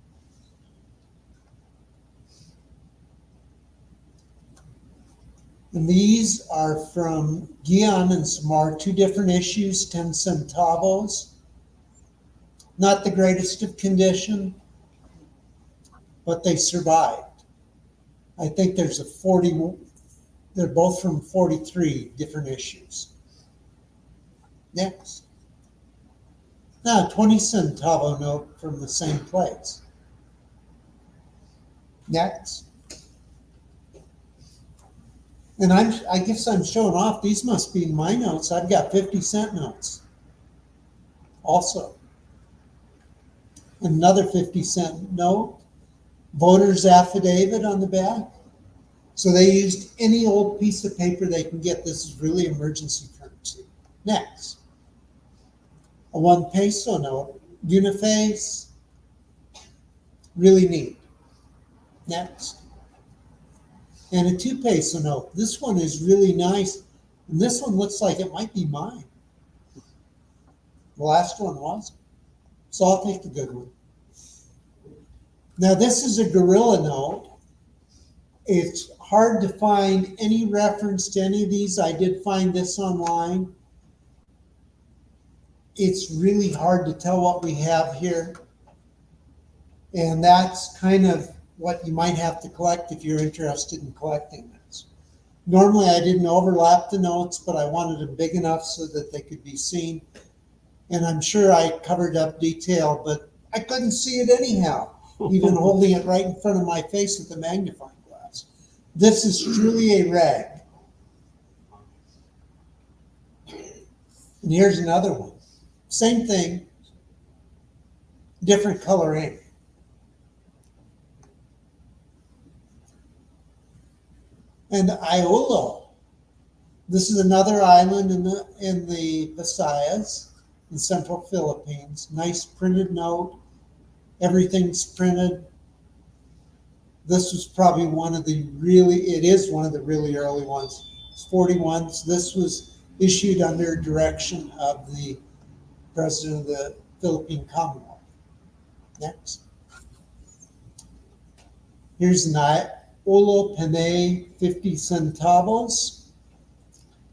And these are from Guion and Samar, 2 different issues, 10 centavos. Not the greatest of condition, but they survived. I think there's a 40, they're both from 43 different issues. Next. Now, a 20 centavo note from the same place. Next. And I guess I'm showing off, these must be my notes. I've got 50-cent notes also. Another 50-cent note, voter's affidavit on the back. So they used any old piece of paper they can get. This is really emergency currency. Next, a 1 peso note, uniface, really neat. Next, and a 2 peso note. This one is really nice, and this one looks like it might be mine. The last one wasn't. So I'll take the good one. Now this is a Guerilla note. It's hard to find any reference to any of these. I did find this online. It's really hard to tell what we have here. And that's kind of what you might have to collect if you're interested in collecting this. Normally I didn't overlap the notes, but I wanted them big enough so that they could be seen. And I'm sure I covered up detail, but I couldn't see it anyhow, even holding it right in front of my face with the magnifying glass. This is truly a rag. And here's another one. Same thing, different color ink. And Iolo. This is another island in the Visayas. In Central Philippines. Nice printed note. Everything's printed. This was probably it is one of the really early ones. It's 41s. This was issued under direction of the President of the Philippine Commonwealth. Next. Here's an Olo Panay 50 centavos.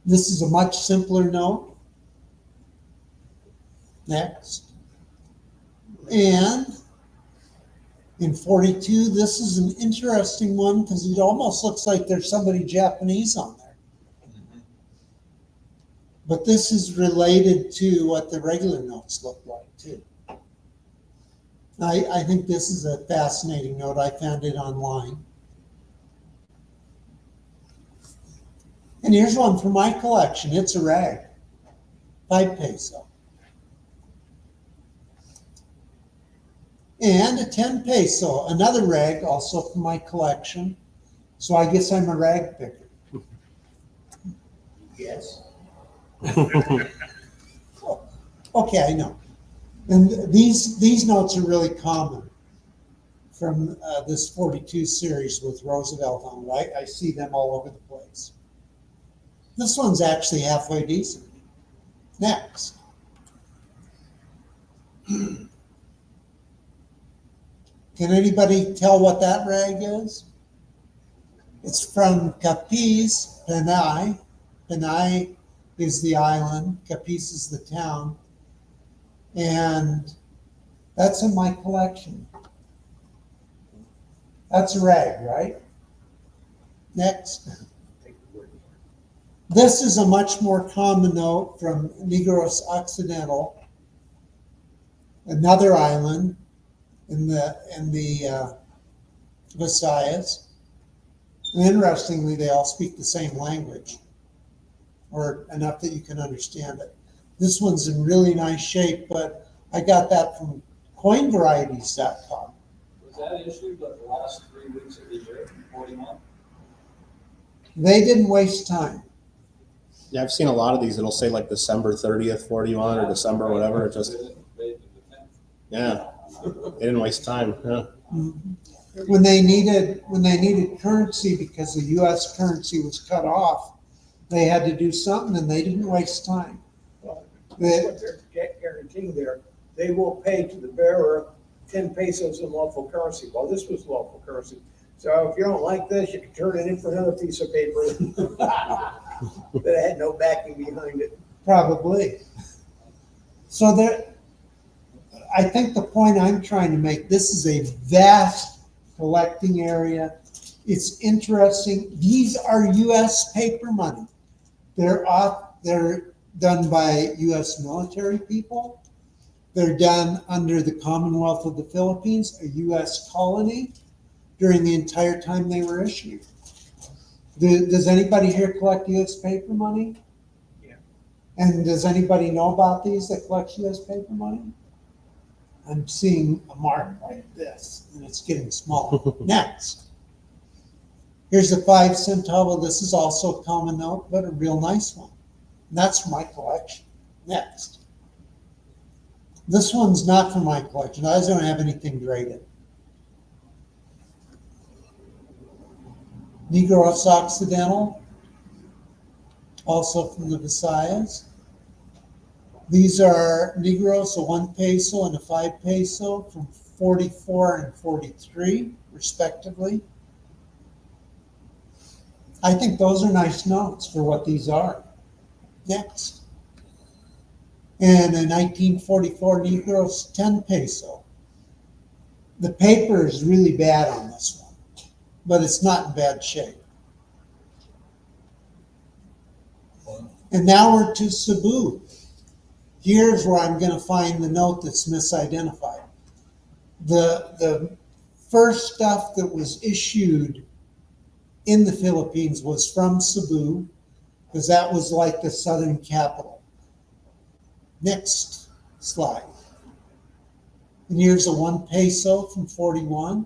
This is a much simpler note. Next. And in 42, this is an interesting one because it almost looks like there's somebody Japanese on there. But this is related to what the regular notes look like too. I think this is a fascinating note. I found it online. And here's one from my collection. It's a rag. 5 peso. And a 10 peso, another rag, also from my collection. So I guess I'm a rag picker. Yes. Okay, I know. And these notes are really common from this 42 series with Roosevelt on it. I see them all over the place. This one's actually halfway decent. Next. Can anybody tell what that rag is? It's from Capiz, Panay. Panay is the island. Capiz is the town. And That's in my collection. That's a rag, right? Next. This is a much more common note from Negros Occidental, another island in the Visayas. And interestingly, they all speak the same language, or enough that you can understand it. This one's in really nice shape, but I got that from coinvarieties.com. Was that issued like the last 3 weeks of the year, 41? They didn't waste time. Yeah, I've seen a lot of these. It'll say like December 30th, 41 or December, whatever. It just, yeah, they didn't waste time. Yeah. When they needed currency because the U.S. currency was cut off, they had to do something, and they didn't waste time. What they're guaranteeing there, they will pay to the bearer 10 pesos in local currency. Well, this was local currency. So if you don't like this, you can turn it in for another piece of paper that had no backing behind it. Probably. So I think the point I'm trying to make, this is a vast collecting area. It's interesting. These are U.S. paper money. They're done by U.S. military people. They're done under the Commonwealth of the Philippines, a U.S. colony, during the entire time they were issued. Does anybody here collect U.S. paper money? Yeah. And does anybody know about these that collect U.S. paper money? I'm seeing a mark like this, and it's getting smaller. Next. Here's a 5 centavo. This is also a common note, but a real nice one. And that's for my collection. Next. This one's not for my collection. I don't have anything graded. Negros Occidental, also from the Visayas. These are Negros, a 1 peso and a 5 peso from 44 and 43, respectively. I think those are nice notes for what these are. Next. And a 1944 Negros 10 peso. The paper is really bad on this one, but it's not in bad shape. And now we're to Cebu. Here's where I'm going to find the note that's misidentified. The first stuff that was issued in the Philippines was from Cebu, because that was like the southern capital. Next slide. And here's a 1 peso from 41.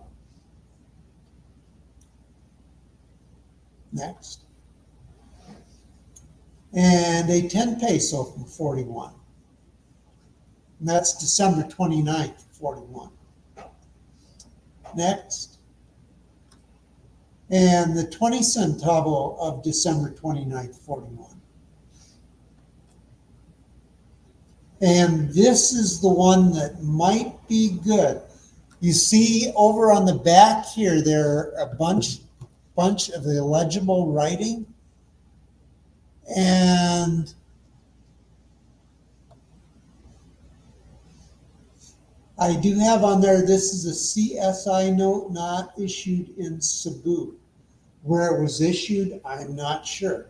Next. And a 10 peso from 41. And that's December 29th, 41. Next. And the 20 centavo of December 29th, 41. And this is the one that might be good. You see over on the back here, there are a bunch of illegible writing. And I do have on there, this is a CSI note not issued in Cebu. Where it was issued, I'm not sure.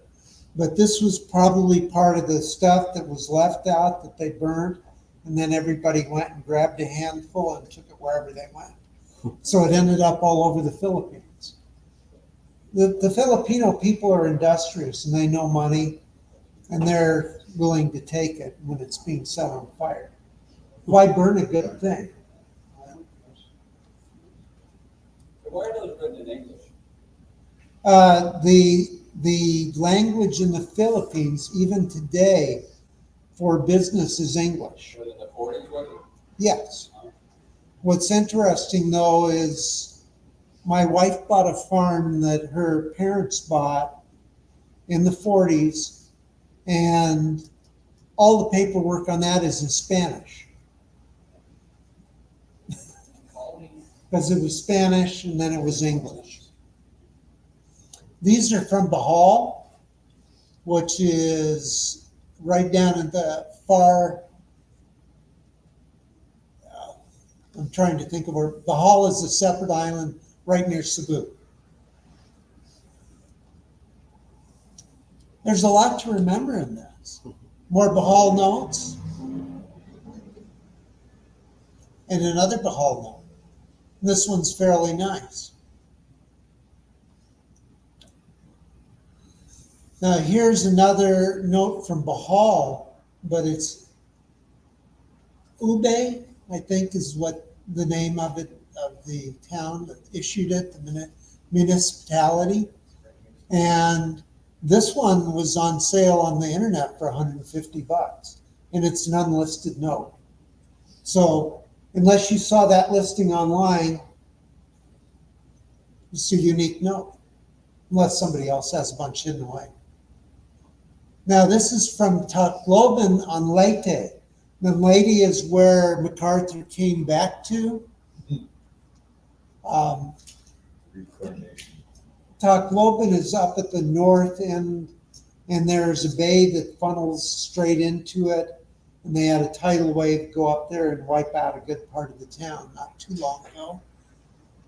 But this was probably part of the stuff that was left out that they burned, and then everybody went and grabbed a handful and took it wherever they went. So it ended up all over the Philippines. The Filipino people are industrious, and they know money, and they're willing to take it when it's being set on fire. Why burn a good thing? Why are those written in English? The language in the Philippines, even today, for business is English. Was it in the 40s, was it? Yes. What's interesting, though, is my wife bought a farm that her parents bought in the 40s, and all the paperwork on that is in Spanish. Because it was Spanish, and then it was English. These are from Bahal, which is right down at the far I'm trying to think of where, Bahal is a separate island right near Cebu. There's a lot to remember in this. More Bahal notes. And another Bahal note. This one's fairly nice. Now here's another note from Bahal, but it's Ube, I think is what the name of it, of the town that issued it, the municipality. And this one was on sale on the internet for $150, and it's an unlisted note. So unless you saw that listing online, it's a unique note, unless somebody else has a bunch hidden away. Now this is from Tacloban on Leyte. The Leyte is where MacArthur came back to. Reincarnation. Tacloban is up at the north end, and there's a bay that funnels straight into it. And they had a tidal wave go up there and wipe out a good part of the town not too long ago.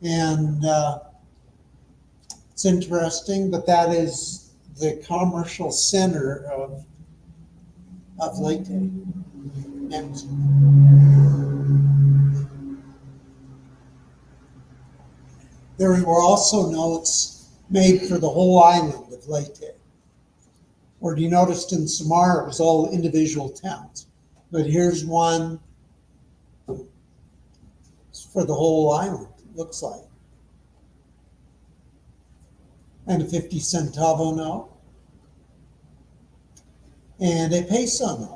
And it's interesting, but that is the commercial center of Leyte. Next. There were also notes made for the whole island of Leyte. Or you noticed in Samar, it was all individual towns. But here's one for the whole island, it looks like. And a 50 centavo note. And a peso note.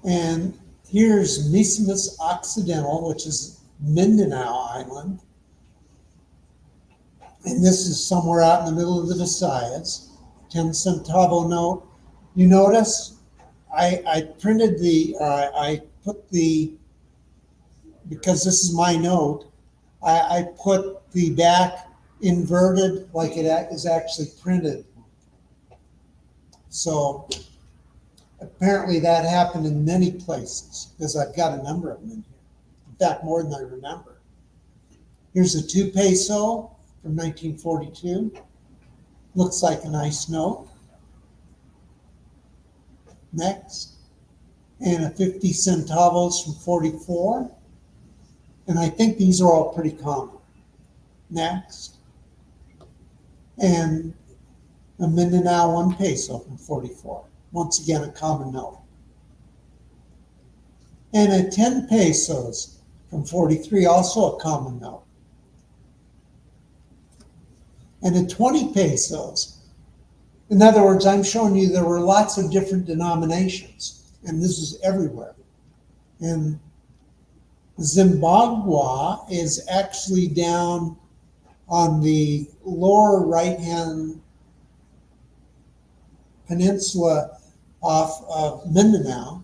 And here's Misamis Occidental, which is Mindanao Island. And this is somewhere out in the middle of the Visayas. 10 centavo note. You notice I printed I put the, because this is my note, I put the back inverted like it is actually printed. So apparently that happened in many places because I've got a number of them in here. In fact, more than I remember. Here's a 2 peso from 1942. Looks like a nice note. Next. And a 50 centavos from 44. And I think these are all pretty common. Next. And a Mindanao 1 peso from 44. Once again, a common note. And a 10 pesos from 43, also a common note. And a 20 pesos. In other words, I'm showing you there were lots of different denominations, and this is everywhere. And Zimbabwe is actually down on the lower right-hand peninsula off of Mindanao.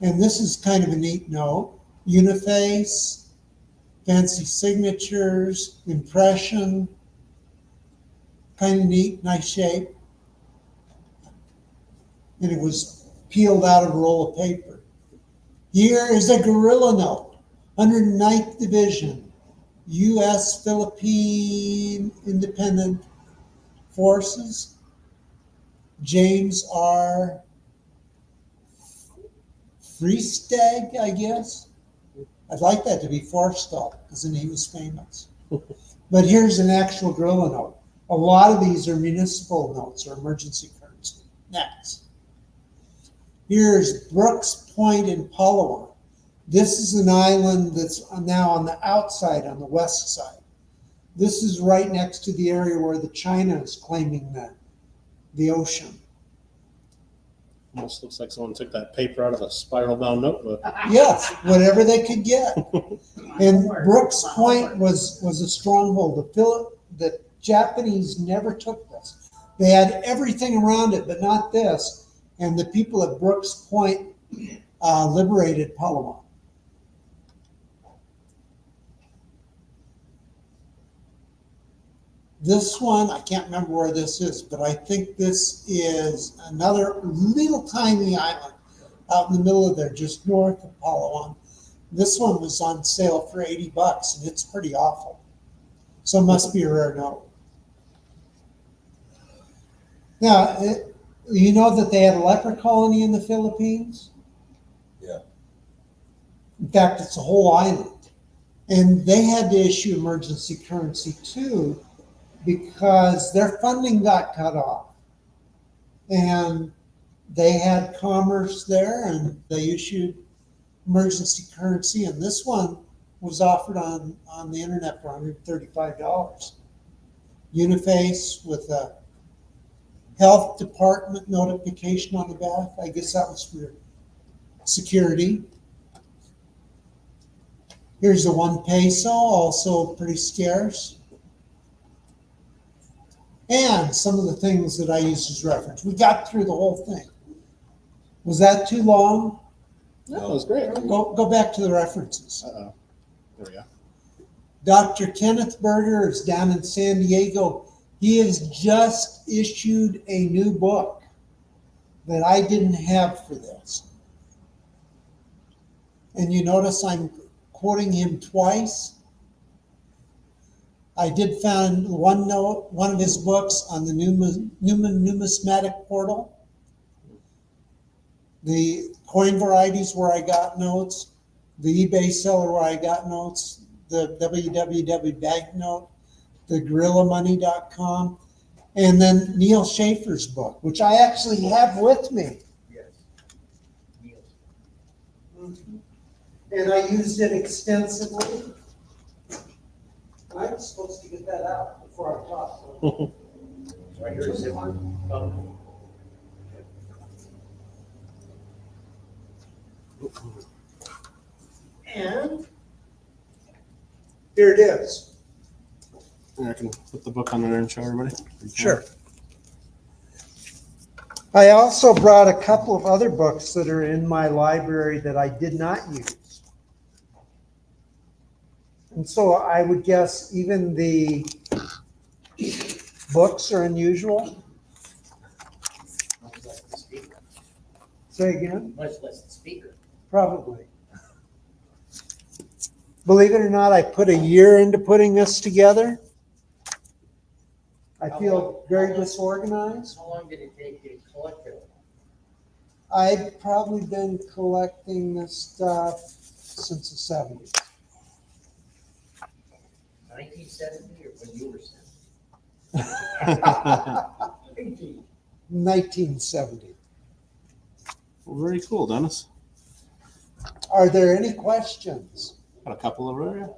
And this is kind of a neat note. Uniface, fancy signatures, impression, kind of neat, nice shape. And it was peeled out of a roll of paper. Here is a Guerilla note, 109th Division, U.S. Philippine Independent Forces, James R. Freestag, I guess. I'd like that to be Forstall, because then he was famous. But here's an actual Guerilla note. A lot of these are municipal notes or emergency currency. Next. Here's Brooks Point in Palawan. This is an island that's now on the outside, on the west side. This is right next to the area where the China is claiming the ocean. Almost looks like someone took that paper out of a spiral bound notebook. Yes, whatever they could get. And Brooks Point was a stronghold. The Japanese never took this. They had everything around it, but not this. And the people at Brooks Point liberated Palawan. This one, I can't remember where this is, but I think this is another little tiny island. out in the middle of there, just north of Palawan. This one was on sale for $80, and it's pretty awful. So it must be a rare note. Now, you know that they had a leper colony in the Philippines? Yeah. In fact, it's a whole island. And they had to issue emergency currency too, because their funding got cut off. And they had commerce there, and they issued emergency currency, and this one was offered on the internet for $135. Uniface with a health department notification on the back. I guess that was for security. Here's the 1 peso, also pretty scarce. And some of the things that I used as reference. We got through the whole thing. Was that too long? No, it was great. Go back to the references. Uh-oh. There we go. Dr. Kenneth Berger is down in San Diego. He has just issued a new book that I didn't have for this. And you notice I'm quoting him twice. I did find one of his books on the Newman Numismatic Portal. The coin varieties where I got notes, the eBay seller where I got notes, the www banknote, the GuerillaMoney.com, and then Neil Schaefer's book, which I actually have with me. Yes. Yes. And I used it extensively. I was supposed to get that out before I talked. Right here, is it one? Oh. And here it is. And I can put the book on there and show everybody. Sure. I also brought a couple of other books that are in my library that I did not use. And so I would guess even the books are unusual. Much less the speaker. Say again? Much less the speaker. Probably. Believe it or not, I put a year into putting this together. I feel very disorganized. How long did it take you to collect it? I've probably been collecting this stuff since the 70s. 1970 or when you were 70? 1970. Well, very cool, Dennis. Are there any questions? Got a couple of them.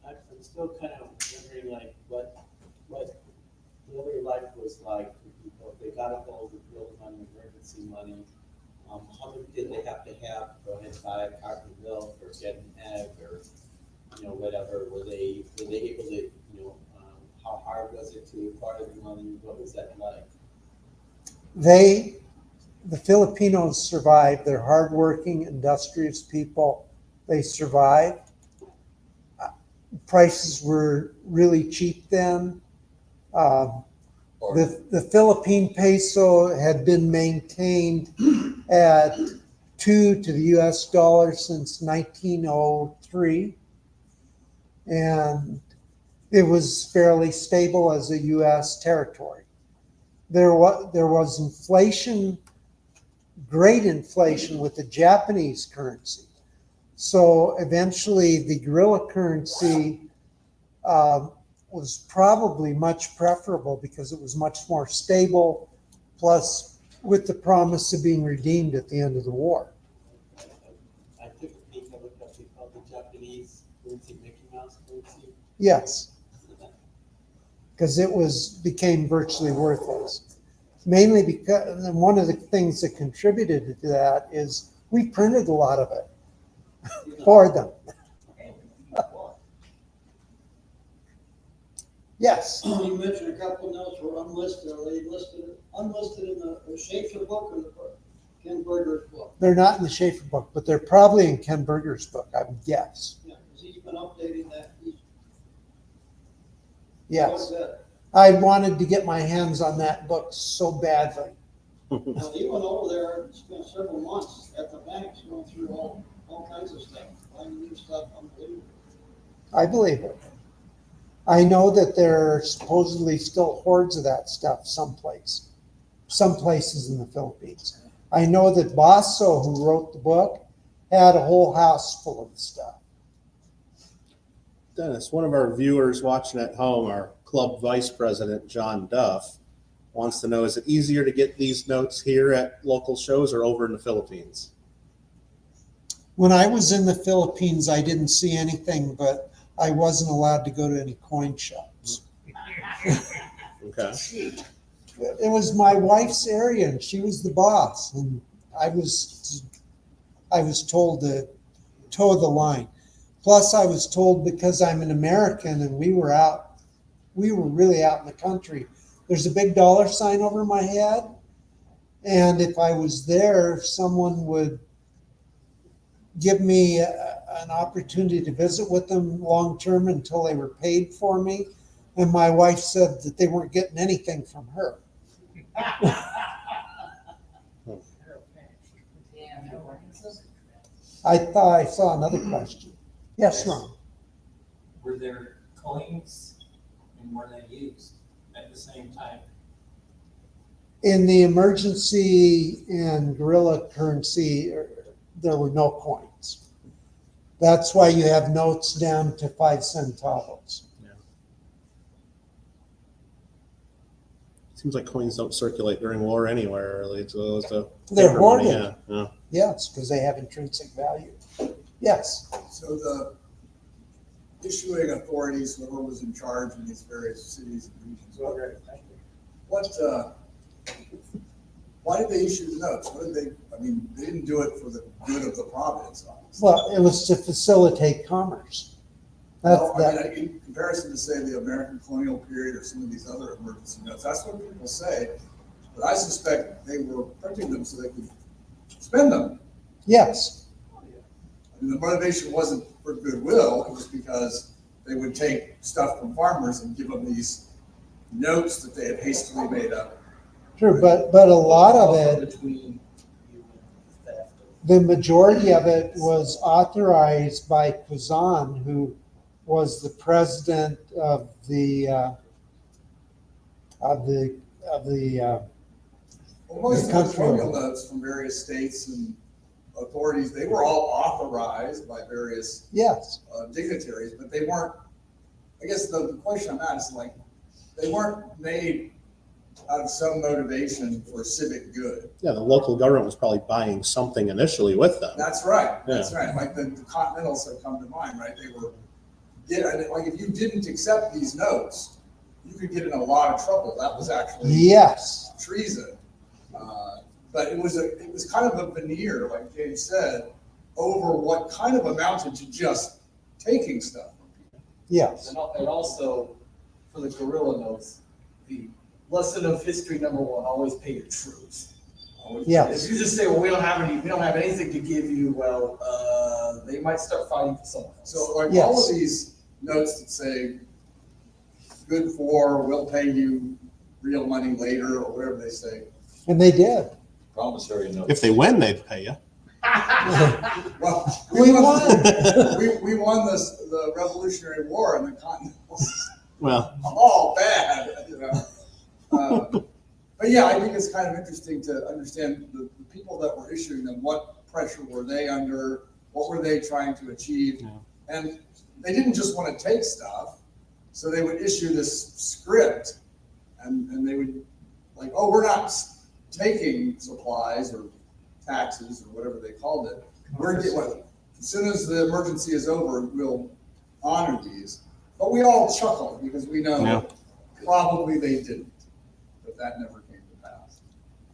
I'm still kind of wondering, like, what your life was like for people. If they got a hold of real money, emergency money, how much did they have to go ahead and buy a carton of milk or get an egg or, whatever? Were they able to, how hard was it to acquire the money? What was that like? The Filipinos survived. They're hardworking, industrious people. They survived. Prices were really cheap then. The Philippine peso had been maintained at 2 to the US dollar since 1903. And it was fairly stable as a US territory. There was inflation, great inflation with the Japanese currency. So eventually the guerrilla currency was probably much preferable because it was much more stable, plus with the promise of being redeemed at the end of the war. I took a peek at what they called the Japanese currency, Mickey Mouse currency. Yes, because it became virtually worthless. Mainly because, and one of the things that contributed to that is we printed a lot of it for them. Yes. You mentioned a couple of notes were unlisted. Are they unlisted in the Schaefer book or the Ken Berger's book? They're not in the Schaefer book, but they're probably in Ken Berger's book, I would guess. Yeah, because he's been updating that. Yes. I wanted to get my hands on that book so badly. Now, he went over there and spent several months at the banks going through all kinds of stuff, finding new stuff, unbelievable. I believe it. I know that there are supposedly still hordes of that stuff some places in the Philippines. I know that Basso, who wrote the book, had a whole house full of the stuff. Dennis, one of our viewers watching at home, our club vice president, John Duff, wants to know, is it easier to get these notes here at local shows or over in the Philippines? When I was in the Philippines, I didn't see anything, but I wasn't allowed to go to any coin shops. Okay. It was my wife's area and she was the boss, and I was told to toe the line. Plus I was told, because I'm an American and we were really out in the country, there's a big dollar sign over my head. And if I was there, someone would give me an opportunity to visit with them long-term until they were paid for me. And my wife said that they weren't getting anything from her. I thought I saw another question. Yes, Ron? Were there coins and were they used at the same time? In the emergency and guerrilla currency, there were no coins. That's why you have notes down to 5 centavos. Seems like coins don't circulate during war anywhere, really. It's a They're paper money, hoarded. yeah. Yes, because they have intrinsic value. Yes. So the issuing authorities, whoever was in charge in these various cities and regions, why did they issue the notes? They didn't do it for the good of the province, obviously. Well, it was to facilitate commerce. In comparison to, say, the American colonial period or some of these other emergency notes, that's what people say. But I suspect they were printing them so they could spend them. Yes. The motivation wasn't for goodwill, it was because they would take stuff from farmers and give them these notes that they had hastily made up. True, but a lot of it, the majority of it was authorized by Quezon, who was the president of the most of the colonial notes from various states and authorities, they were all authorized by various dignitaries, but they weren't, I guess the question I'm at is they weren't made out of some motivation for civic good. Yeah, the local government was probably buying something initially with them. That's right. Yeah. That's right. Like the Continentals have come to mind, right? They were, if you didn't accept these notes, you could get in a lot of trouble. That was actually treason. But it was kind of a veneer, like James said, over what kind of amounted to just taking stuff from people. Yes. And also, for the guerrilla notes, the lesson of history #1: always pay your troops. Yes. If you just say, well, we don't have anything to give you, well, they might start fighting for someone else. So all of these notes that say good for, we'll pay you real money later, or whatever they say. And they did. Promissory note. If they win, they'd pay you. Well, we won. we won the Revolutionary War and the Continentals. Well, all bad, but yeah, I think it's kind of interesting to understand the people that were issuing them. What pressure were they under? What were they trying to achieve? Yeah. And they didn't just want to take stuff, so they would issue this script, and they would we're not taking supplies or taxes or whatever they called it. As soon as the emergency is over, we'll honor these. But we all chuckle because we know probably they didn't, but that never came to pass.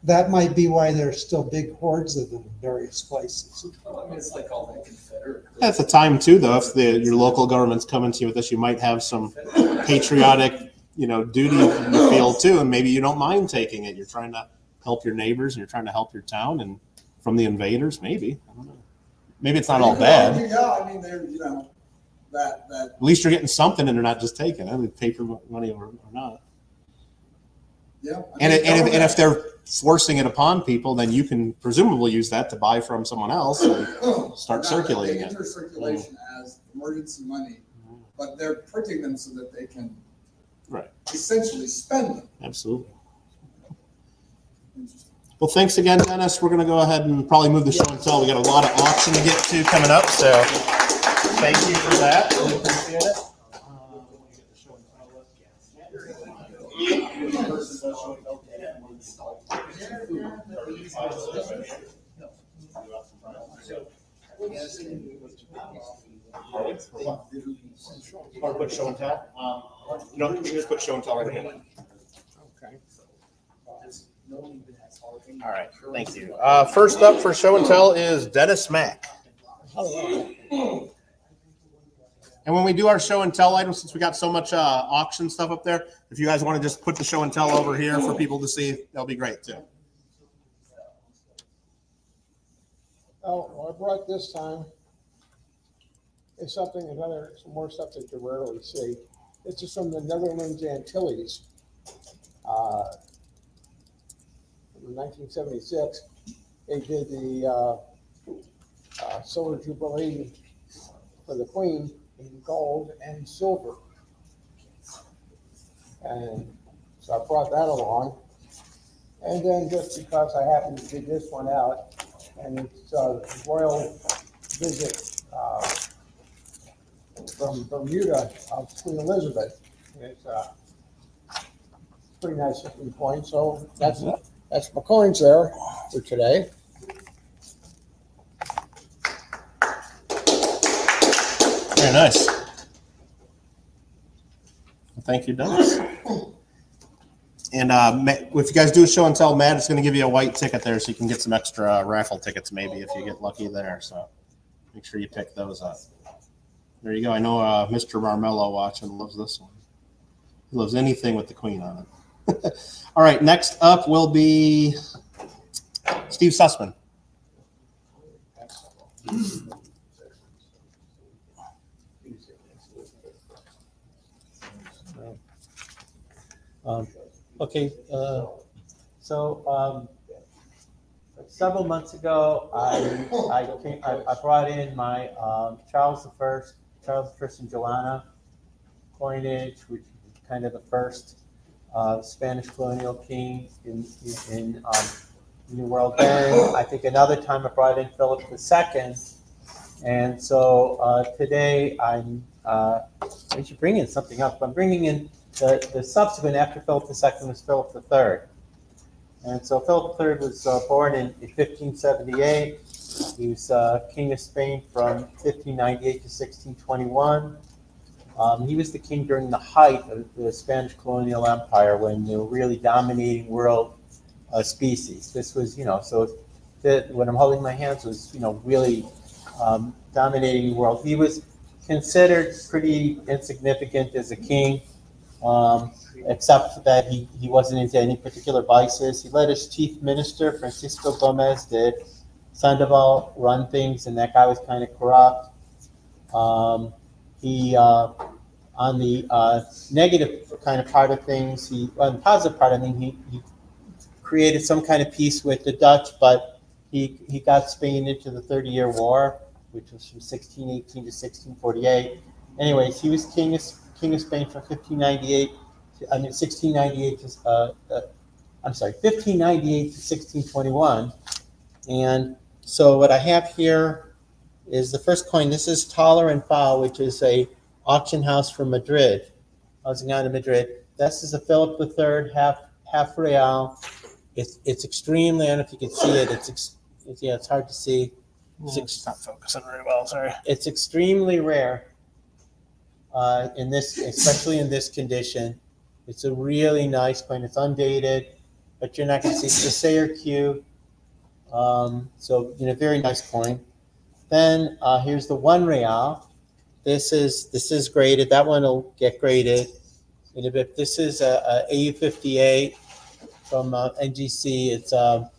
That might be why there's still big hordes of them in various places. Well, I mean, it's like all that Confederate. At the time too, though, if your local government's coming to you with this, you might have some patriotic, duty in the field too, and maybe you don't mind taking it. You're trying to help your neighbors and you're trying to help your town and from the invaders, maybe. I don't know. Maybe it's not all bad. Yeah, I mean, they're that. At least you're getting something and they're not just taking it, paper money or not. Yeah. And if they're forcing it upon people, then you can presumably use that to buy from someone else and start circulating They it. enter circulation as emergency money, but they're printing them so that they can Right. essentially spend them. Absolutely. Well, thanks again, Dennis. We're going to go ahead and probably move the show and tell. We got a lot of auction to get to coming up, so thank you for that. We appreciate it. Want to put show and tell? No, you can just put show and tell right here. Okay. All right, thank you. First up for show and tell is Dennis Mack. And when we do our show and tell items, since we got so much auction stuff up there, if you guys want to just put the show and tell over here for people to see, that'll be great too. Oh, what I brought this time is some more stuff that you rarely see. This is from the Netherlands Antilles. In 1976, they did the Silver Jubilee for the Queen in gold and silver. And so I brought that along. And then just because I happened to dig this one out, and it's a royal visit from Bermuda of Queen Elizabeth. It's a pretty nice looking coin. So that's my coins there for today. Very nice. Well, thank you, Dennis. And if you guys do a show and tell, Matt is going to give you a white ticket there, so you can get some extra raffle tickets maybe if you get lucky there. So make sure you pick those up. There you go. I know Mr. Marmello watching loves this one. He loves anything with the Queen on it. All right, next up will be Steve Sussman. Okay, so several months ago, I brought in my Charles I and Joanna coinage, which is kind of the first Spanish colonial king in the New World. Then I think another time I brought in Philip II, and so today I'm actually bringing something up. I'm bringing in the subsequent after Philip II was Philip III. And so Philip III was born in 1578. He was king of Spain from 1598 to 1621. He was the king during the height of the Spanish colonial empire when they were really dominating world species. This was, so what I'm holding in my hands was, really dominating the world. He was considered pretty insignificant as a king. Except that he wasn't into any particular vices. He let his chief minister, Francisco Gomez de Sandoval, run things, and that guy was kind of corrupt. On the negative kind of part of things, on the positive part, he created some kind of peace with the Dutch, but he got Spain into the 30-Year War, which was from 1618 to 1648. Anyways, he was king of Spain from 1598 to 1621. And so what I have here is the first coin. This is Taller and Foul, which is a auction house from Madrid. Housing out of Madrid. This is a Philip III half real. It's extremely, I don't know if you can see it. It's hard to see. It's not focusing very well. Sorry. It's extremely rare. Especially in this condition. It's a really nice coin. It's undated, but you're not going to see it's the Sayer Q. So very nice coin. Then here's the 1 real. This is graded. That one will get graded in a bit. This is a AU58 from NGC. It's a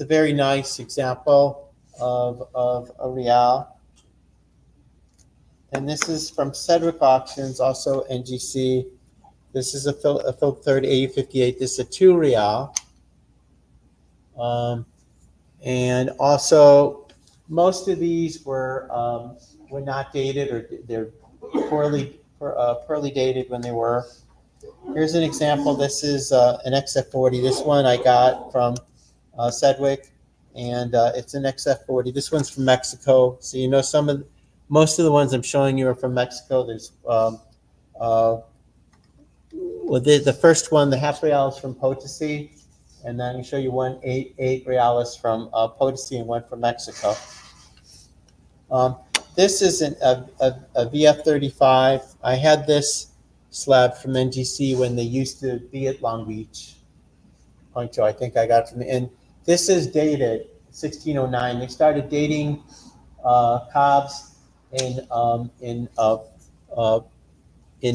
very nice example of a real. And this is from Cedric Auctions, also NGC. This is a Philip III 8058. This is a 2 real. And also, most of these were not dated, or they're poorly dated when they were. Here's an example. This is an XF40. This one I got from Sedgwick, and it's an XF40. This one's from Mexico. So you know most of the ones I'm showing you are from Mexico. There's the first one, the half real, is from Potosi, and then I can show you one 8 reals from Potosi and one from Mexico. This is a VF35. I had this slab from NGC when they used to be at Long Beach. Poncho, I think I got from the end. This is dated 1609. They started dating cobs in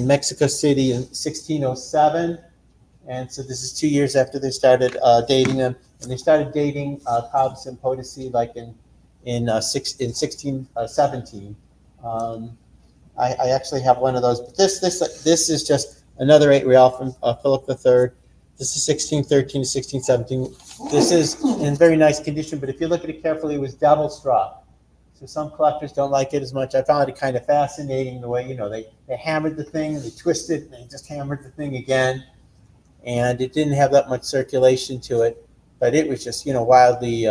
Mexico City in 1607, and so this is 2 years after they started dating them. And they started dating cobs in Potosi like in 1617. I actually have one of those, but this is just another 8 real from Philip III. This is 1613 to 1617. This is in very nice condition, but if you look at it carefully, it was double struck. So some collectors don't like it as much. I found it kind of fascinating the way, they hammered the thing, they twisted, and they just hammered the thing again. And it didn't have that much circulation to it, but it was just, wildly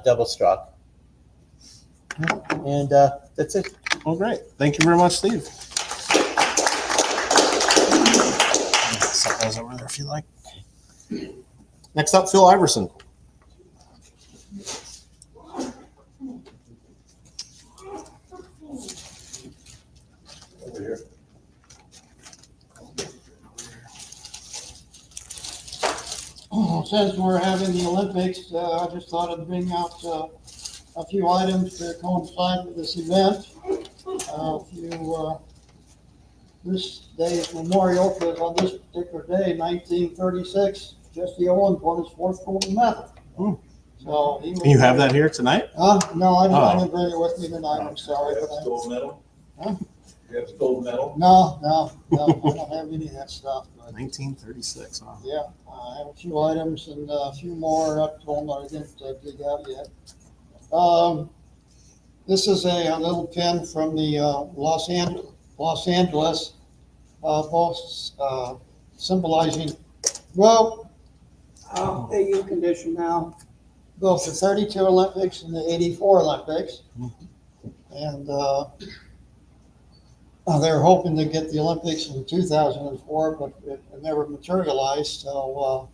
double struck. And that's it. Oh, great. Thank you very much, Steve. Set those over there if you like. Next up, Phil Iverson. Over here. Since we're having the Olympics, I just thought I'd bring out a few items to coincide with this event. This day is memorial because on this particular day, 1936, Jesse Owens won his 4th gold medal. So he was, And you have that here tonight? No, I didn't bring it with me tonight. I'm sorry, but Gold medal? Huh? You have gold medal? No, I don't have any of that stuff. But 1936. Wow. yeah, I have a few items and a few more up to home that I didn't dig out yet. This is a little pin from the Los Angeles, both symbolizing, AU condition now, both the 32 Olympics and the 84 Olympics. And they're hoping to get the Olympics in 2004, but it never materialized. So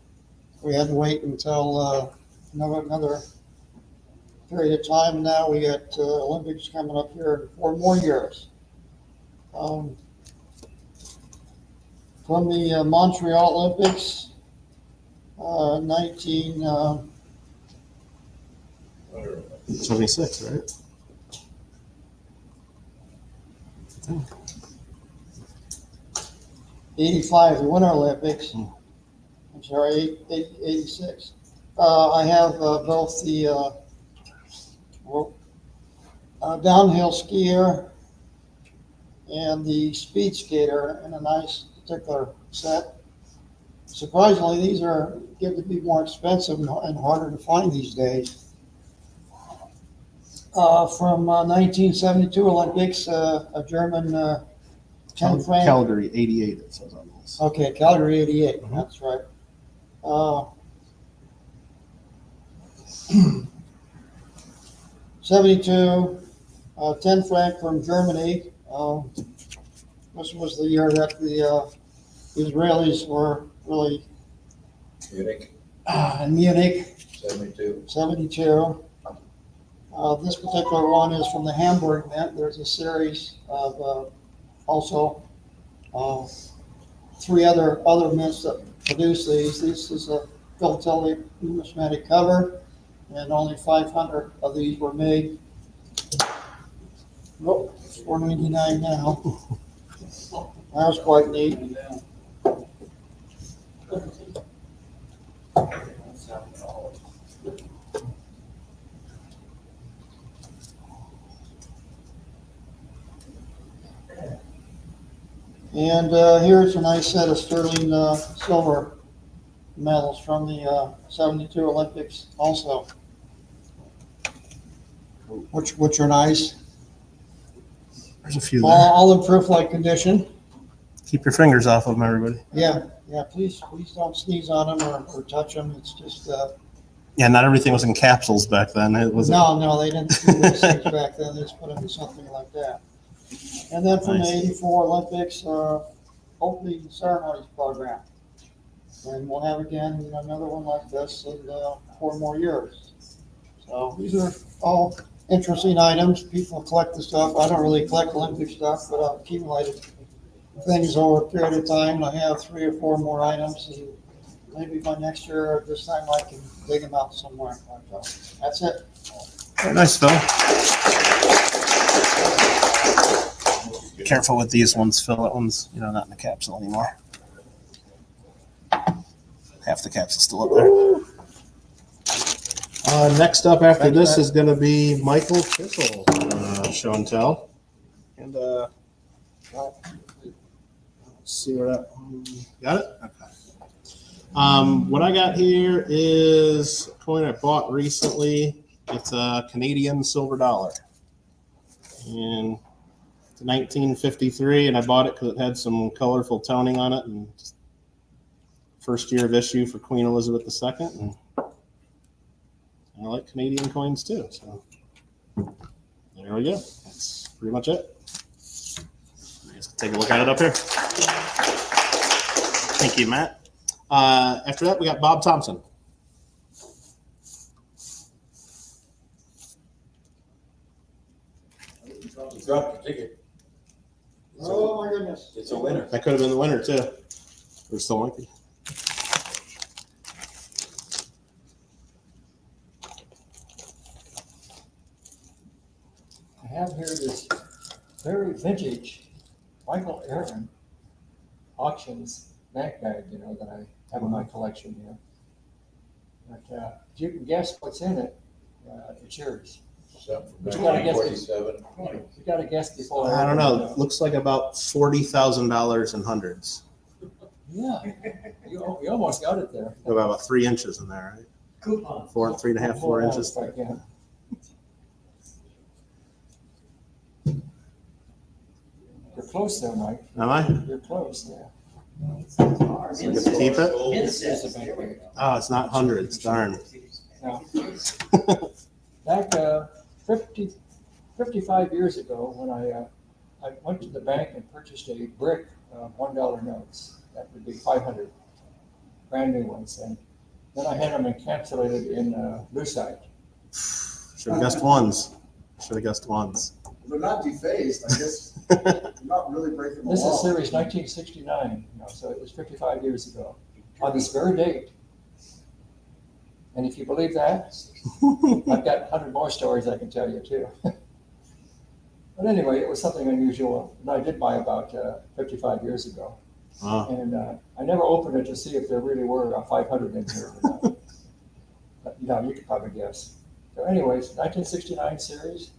we had to wait until another period of time. Now we got Olympics coming up here in 4 more years. From the Montreal Olympics, 76, right? '85, the Winter Olympics. I'm sorry, 86. I have both the downhill skier and the speed skater in a nice particular set. Surprisingly, these are getting to be more expensive and harder to find these days. From 1972 Olympics, a German 10 frame. Calgary, 88, it says on this. Okay, Calgary 88, that's right. 72, 10 franc from Germany. This was the year that the Israelis were really Munich, in Munich, 72. 72. This particular one is from the Hamburg Mint. There's a series of also 3 other mints that produce these. This is a Philadelphia numismatic cover, and only 500 of these were made. Oh, it's $4.99 now. That was quite neat. And here's a nice set of sterling silver medals from the 72 Olympics also, which are nice. There's a few there. All in proof-like condition. Keep your fingers off of them, everybody. Yeah, please don't sneeze on them or touch them. It's just, Yeah, not everything was in capsules back then. It was. no, they didn't do those things back then. They just put them in something like that. And then from Nice. the 84 Olympics, opening ceremonies program. And we'll have again another one like this in 4 more years. So these are all interesting items. People collect the stuff. I don't really collect Olympic stuff, but I've accumulated things over a period of time. I have 3 or 4 more items, and maybe by next year or this time I can dig them out somewhere. That's it. Very nice, Phil. Be careful with these ones, Phil. That one's, not in the capsule anymore. Half the capsule's still up there. Next up after this is going to be Michael Kittle, show and tell. And let's see where that got it? Okay. What I got here is a coin I bought recently. It's a Canadian silver dollar. And it's 1953, and I bought it because it had some colorful toning on it, and just first year of issue for Queen Elizabeth II. And I like Canadian coins too. So there we go. That's pretty much it. Let's take a look at it up here. Thank you, Matt. After that, we got Bob Thompson. Drop the ticket. Oh my goodness. It's a winner. That could have been the winner too. Or still might be. I have here this very vintage Michael Aaron auctions bank bag, that I have in my collection here. But if you can guess what's in it, it's yours. But you gotta guess. 1947. You gotta guess before. I don't know. It looks like about $40,000 in hundreds. Yeah, you almost got it there. About 3 inches in there, right? Coupon. 3.5, 4 inches. Like, yeah. You're close there, Mike. Am I? You're close there. So I get to keep it? Incest. There we go. Oh, it's not hundreds. Darn. Now, back 55 years ago, when I went to the bank and purchased a brick of $1 notes, that would be 500 brand new ones, and then I had them encapsulated in lucite. Should have guessed ones. Should have guessed ones. They're not defaced, I guess. They're not really breaking the This law. is series 1969, so it was 55 years ago, on this very date. And if you believe that, I've got 100 more stories I can tell you too. But anyway, it was something unusual that I did buy about 55 years ago. Wow. And I never opened it to see if there really were 500 in here or not. But, you could probably guess. So anyways, 1969 series.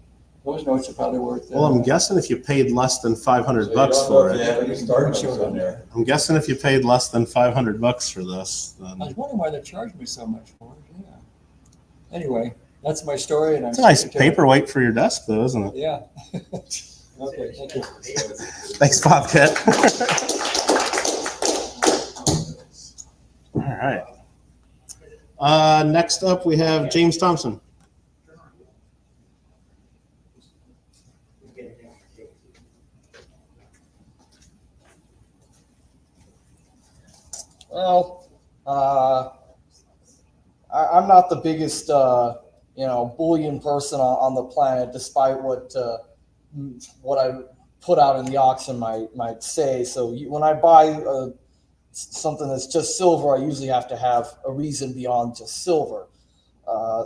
Those notes are probably worth. Well, I'm guessing if you paid less than $500 for it. Yeah, you started on there. I'm guessing if you paid less than $500 for this, then I was wondering why they charged me so much for it. Yeah. Anyway, that's my story, and I'm. it's a nice sticking to it. paperweight for your desk, though, isn't it? Yeah. Okay, thank you. Thanks, Bobcat. All right. Next up, we have James Thompson. Well, I'm not the biggest, bullion person on the planet, despite what I put out in the auction might say. So when I buy something that's just silver, I usually have to have a reason beyond just silver,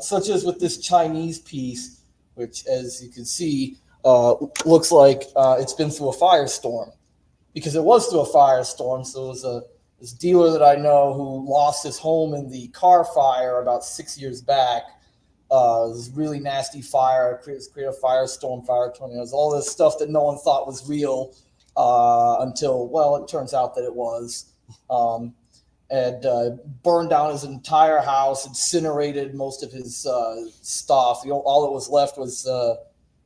such as with this Chinese piece, which, as you can see, looks like it's been through a firestorm, because it was through a firestorm. So it was this dealer that I know who lost his home in the car fire about 6 years back. This really nasty fire, created a firestorm, fire tornadoes, all this stuff that no one thought was real until, well, it turns out that it was. And burned down his entire house, incinerated most of his stuff. All that was left was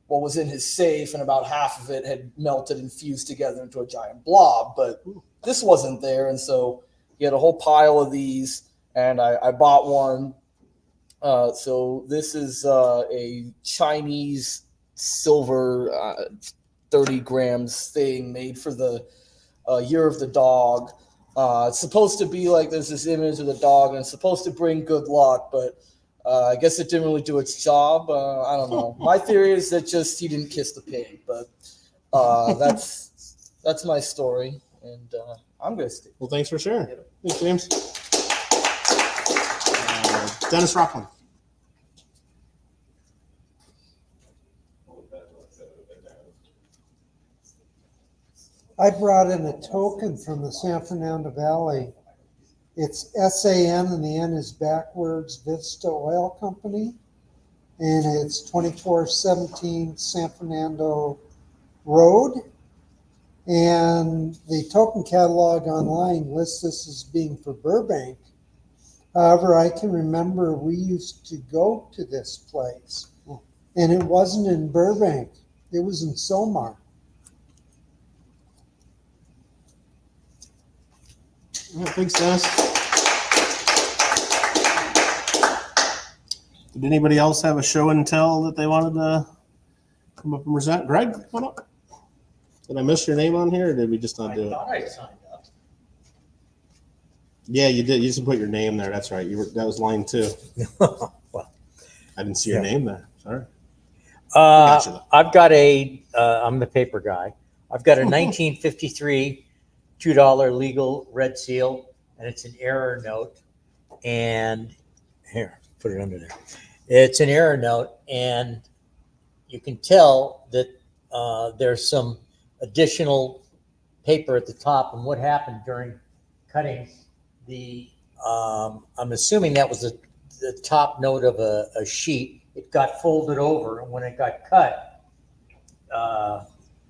what was in his safe, and about half of it had melted and fused together into a giant blob. But this wasn't there, and so he had a whole pile of these, and I bought one. So this is a Chinese silver 30 grams thing made for the Year of the Dog. It's supposed to be like there's this image of the dog, and it's supposed to bring good luck, but I guess it didn't really do its job. I don't know. My theory is that just he didn't kiss the pig, but that's my story, and I'm gonna stick. Well, thanks for sharing. Thanks, James. Dennis Rocklein. I brought in a token from the San Fernando Valley. It's SAN and the N is backwards, Vista Oil Company. And it's 2417 San Fernando Road. And the token catalog online lists this as being for Burbank. However, I can remember we used to go to this place. And it wasn't in Burbank. It was in Somar. All right, thanks, Dennis. Did anybody else have a show and tell that they wanted to come up and present? Greg, come on up. Did I miss your name on here, or did we just not do it? I thought I signed up. Yeah, you did. You just put your name there. That's right. That was line 2. Well, I didn't see your name there. Sorry. I've got I'm the paper guy. I've got a 1953 $2 legal red seal, and it's an error note. And here, put it under there. It's an error note, and you can tell that there's some additional paper at the top. And what happened during cutting the, I'm assuming that was the top note of a sheet. It got folded over, and when it got cut,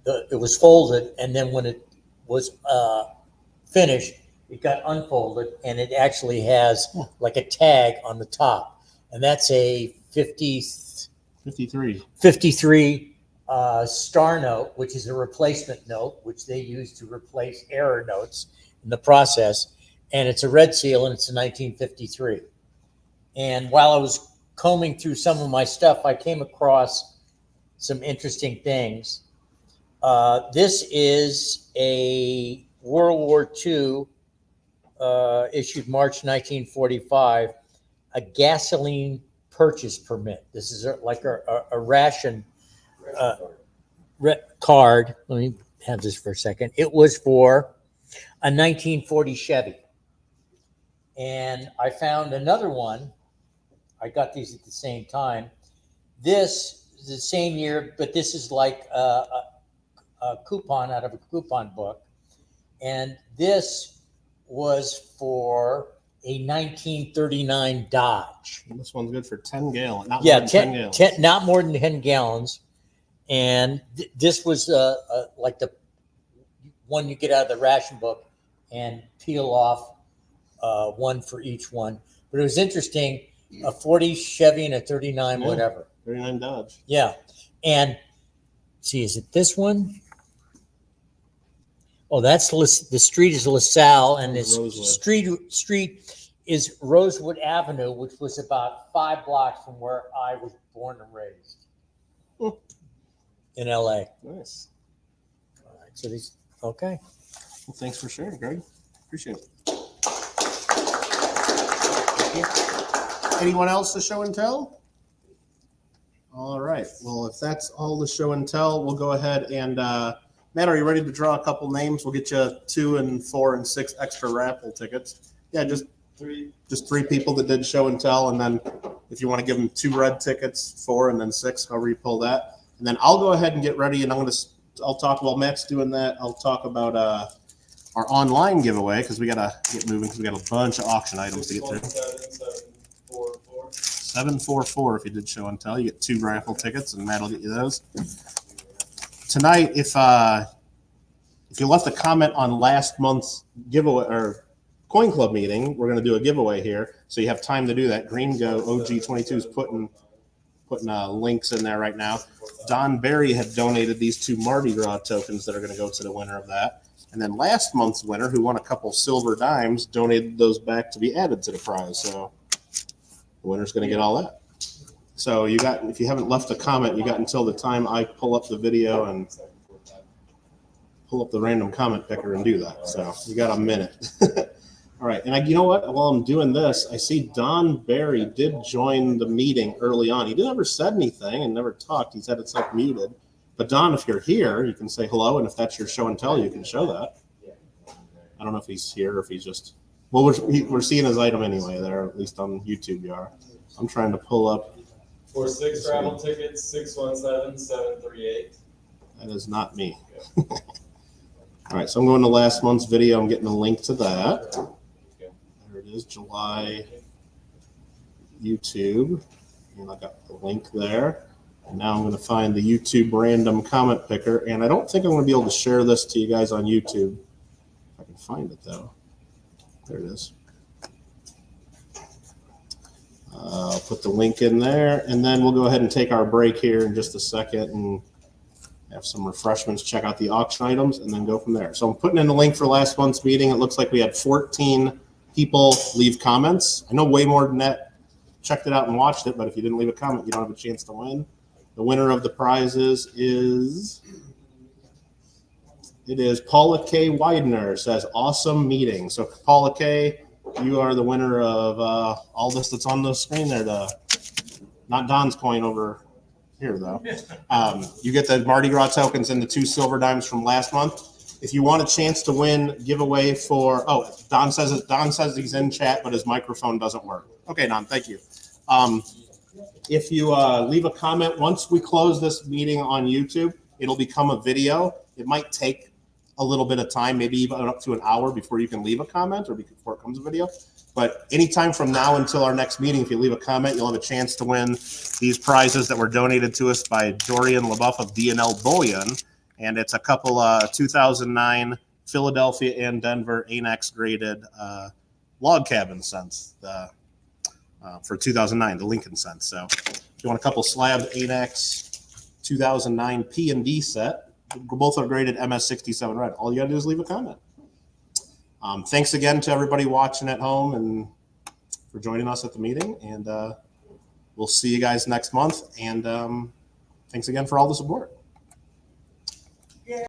it was folded, and then when it was finished, it got unfolded, and it actually has like a tag on the top, and that's a 53 star note, which is a replacement note, which they use to replace error notes in the process, and it's a red seal, and it's a 1953. And while I was combing through some of my stuff, I came across some interesting things. This is a World War II, issued March 1945, a gasoline purchase permit. This is like a ration card. Let me have this for a second. It was for a 1940 Chevy. And I found another one. I got these at the same time. This is the same year, but this is like a coupon out of a coupon book. And this was for a 1939 Dodge. And this one's good for 10 gallons. Not Yeah, more than 10 gallons. not more than 10 gallons. And this was like the one you get out of the ration book and peel off one for each one. But it was interesting, a 40 Chevy and a 39 whatever. 39 Dodge. Yeah. And see, is it this one? Oh, that's the street is LaSalle, and this street is Rosewood Avenue, which was about 5 blocks from where I was born and raised in LA. Nice. All right, so these, okay. Well, thanks for sharing, Greg. Appreciate it. Anyone else to show and tell? All right. Well, if that's all the show and tell, we'll go ahead and Matt, are you ready to draw a couple names? We'll get you 2 and 4 and 6 extra raffle tickets. Yeah, just three people that did show and tell, and then if you want to give them 2 red tickets, 4 and then 6, however you pull that. And then I'll go ahead and get ready, and I'll talk while Matt's doing that. I'll talk about our online giveaway because we gotta get moving because we got a bunch of auction items to get through. 744 if you did show and tell, you get 2 raffle tickets, and Matt will get you those. Tonight, if if you left a comment on last month's giveaway or Coin Club meeting, we're going to do a giveaway here. So you have time to do that. Green Go OG22 is putting links in there right now. Don Berry had donated these 2 Mardi Gras tokens that are going to go to the winner of that. And then last month's winner, who won a couple silver dimes, donated those back to be added to the prize. So the winner's going to get all that. So you got, if you haven't left a comment, you got until the time I pull up the video and pull up the random comment picker and do that. So you got a minute. All right. And you know what? While I'm doing this, I see Don Berry did join the meeting early on. He never said anything and never talked. He's had himself muted. But Don, if you're here, you can say hello. And if that's your show and tell, you can show that. I don't know if he's here or if he's just, well, we're seeing his item anyway there, at least on YouTube you are. I'm trying to pull up. For 6 travel tickets, 617-738. That is not me. All right, so I'm going to last month's video. I'm getting a link to that. There it is, July YouTube. And I got the link there. And now I'm going to find the YouTube random comment picker. And I don't think I'm going to be able to share this to you guys on YouTube. If I can find it, though. There it is. I'll put the link in there, and then we'll go ahead and take our break here in just a second and have some refreshments, check out the auction items, and then go from there. So I'm putting in the link for last month's meeting. It looks like we had 14 people leave comments. I know way more than that checked it out and watched it, but if you didn't leave a comment, you don't have a chance to win. The winner of the prizes is Paula K. Widener. Says, awesome meeting. So Paula K., you are the winner of all this that's on the screen there. Not Don's coin over here, though. You get the Mardi Gras tokens and the 2 silver dimes from last month. If you want a chance to win, giveaway for, Don says he's in chat, but his microphone doesn't work. Okay, Don, thank you. If you leave a comment, once we close this meeting on YouTube, it'll become a video. It might take a little bit of time, maybe even up to an hour before you can leave a comment or before it comes a video. But anytime from now until our next meeting, if you leave a comment, you'll have a chance to win these prizes that were donated to us by Dorian LaBeouf of D&L Bullion. And it's a couple 2009 Philadelphia and Denver ANAX graded log cabin scents for 2009, the Lincoln scent. So if you want a couple slabs ANAX 2009 P&D set, both are graded MS67 red. All you got to do is leave a comment. Thanks again to everybody watching at home and for joining us at the meeting. And we'll see you guys next month. And thanks again for all the support.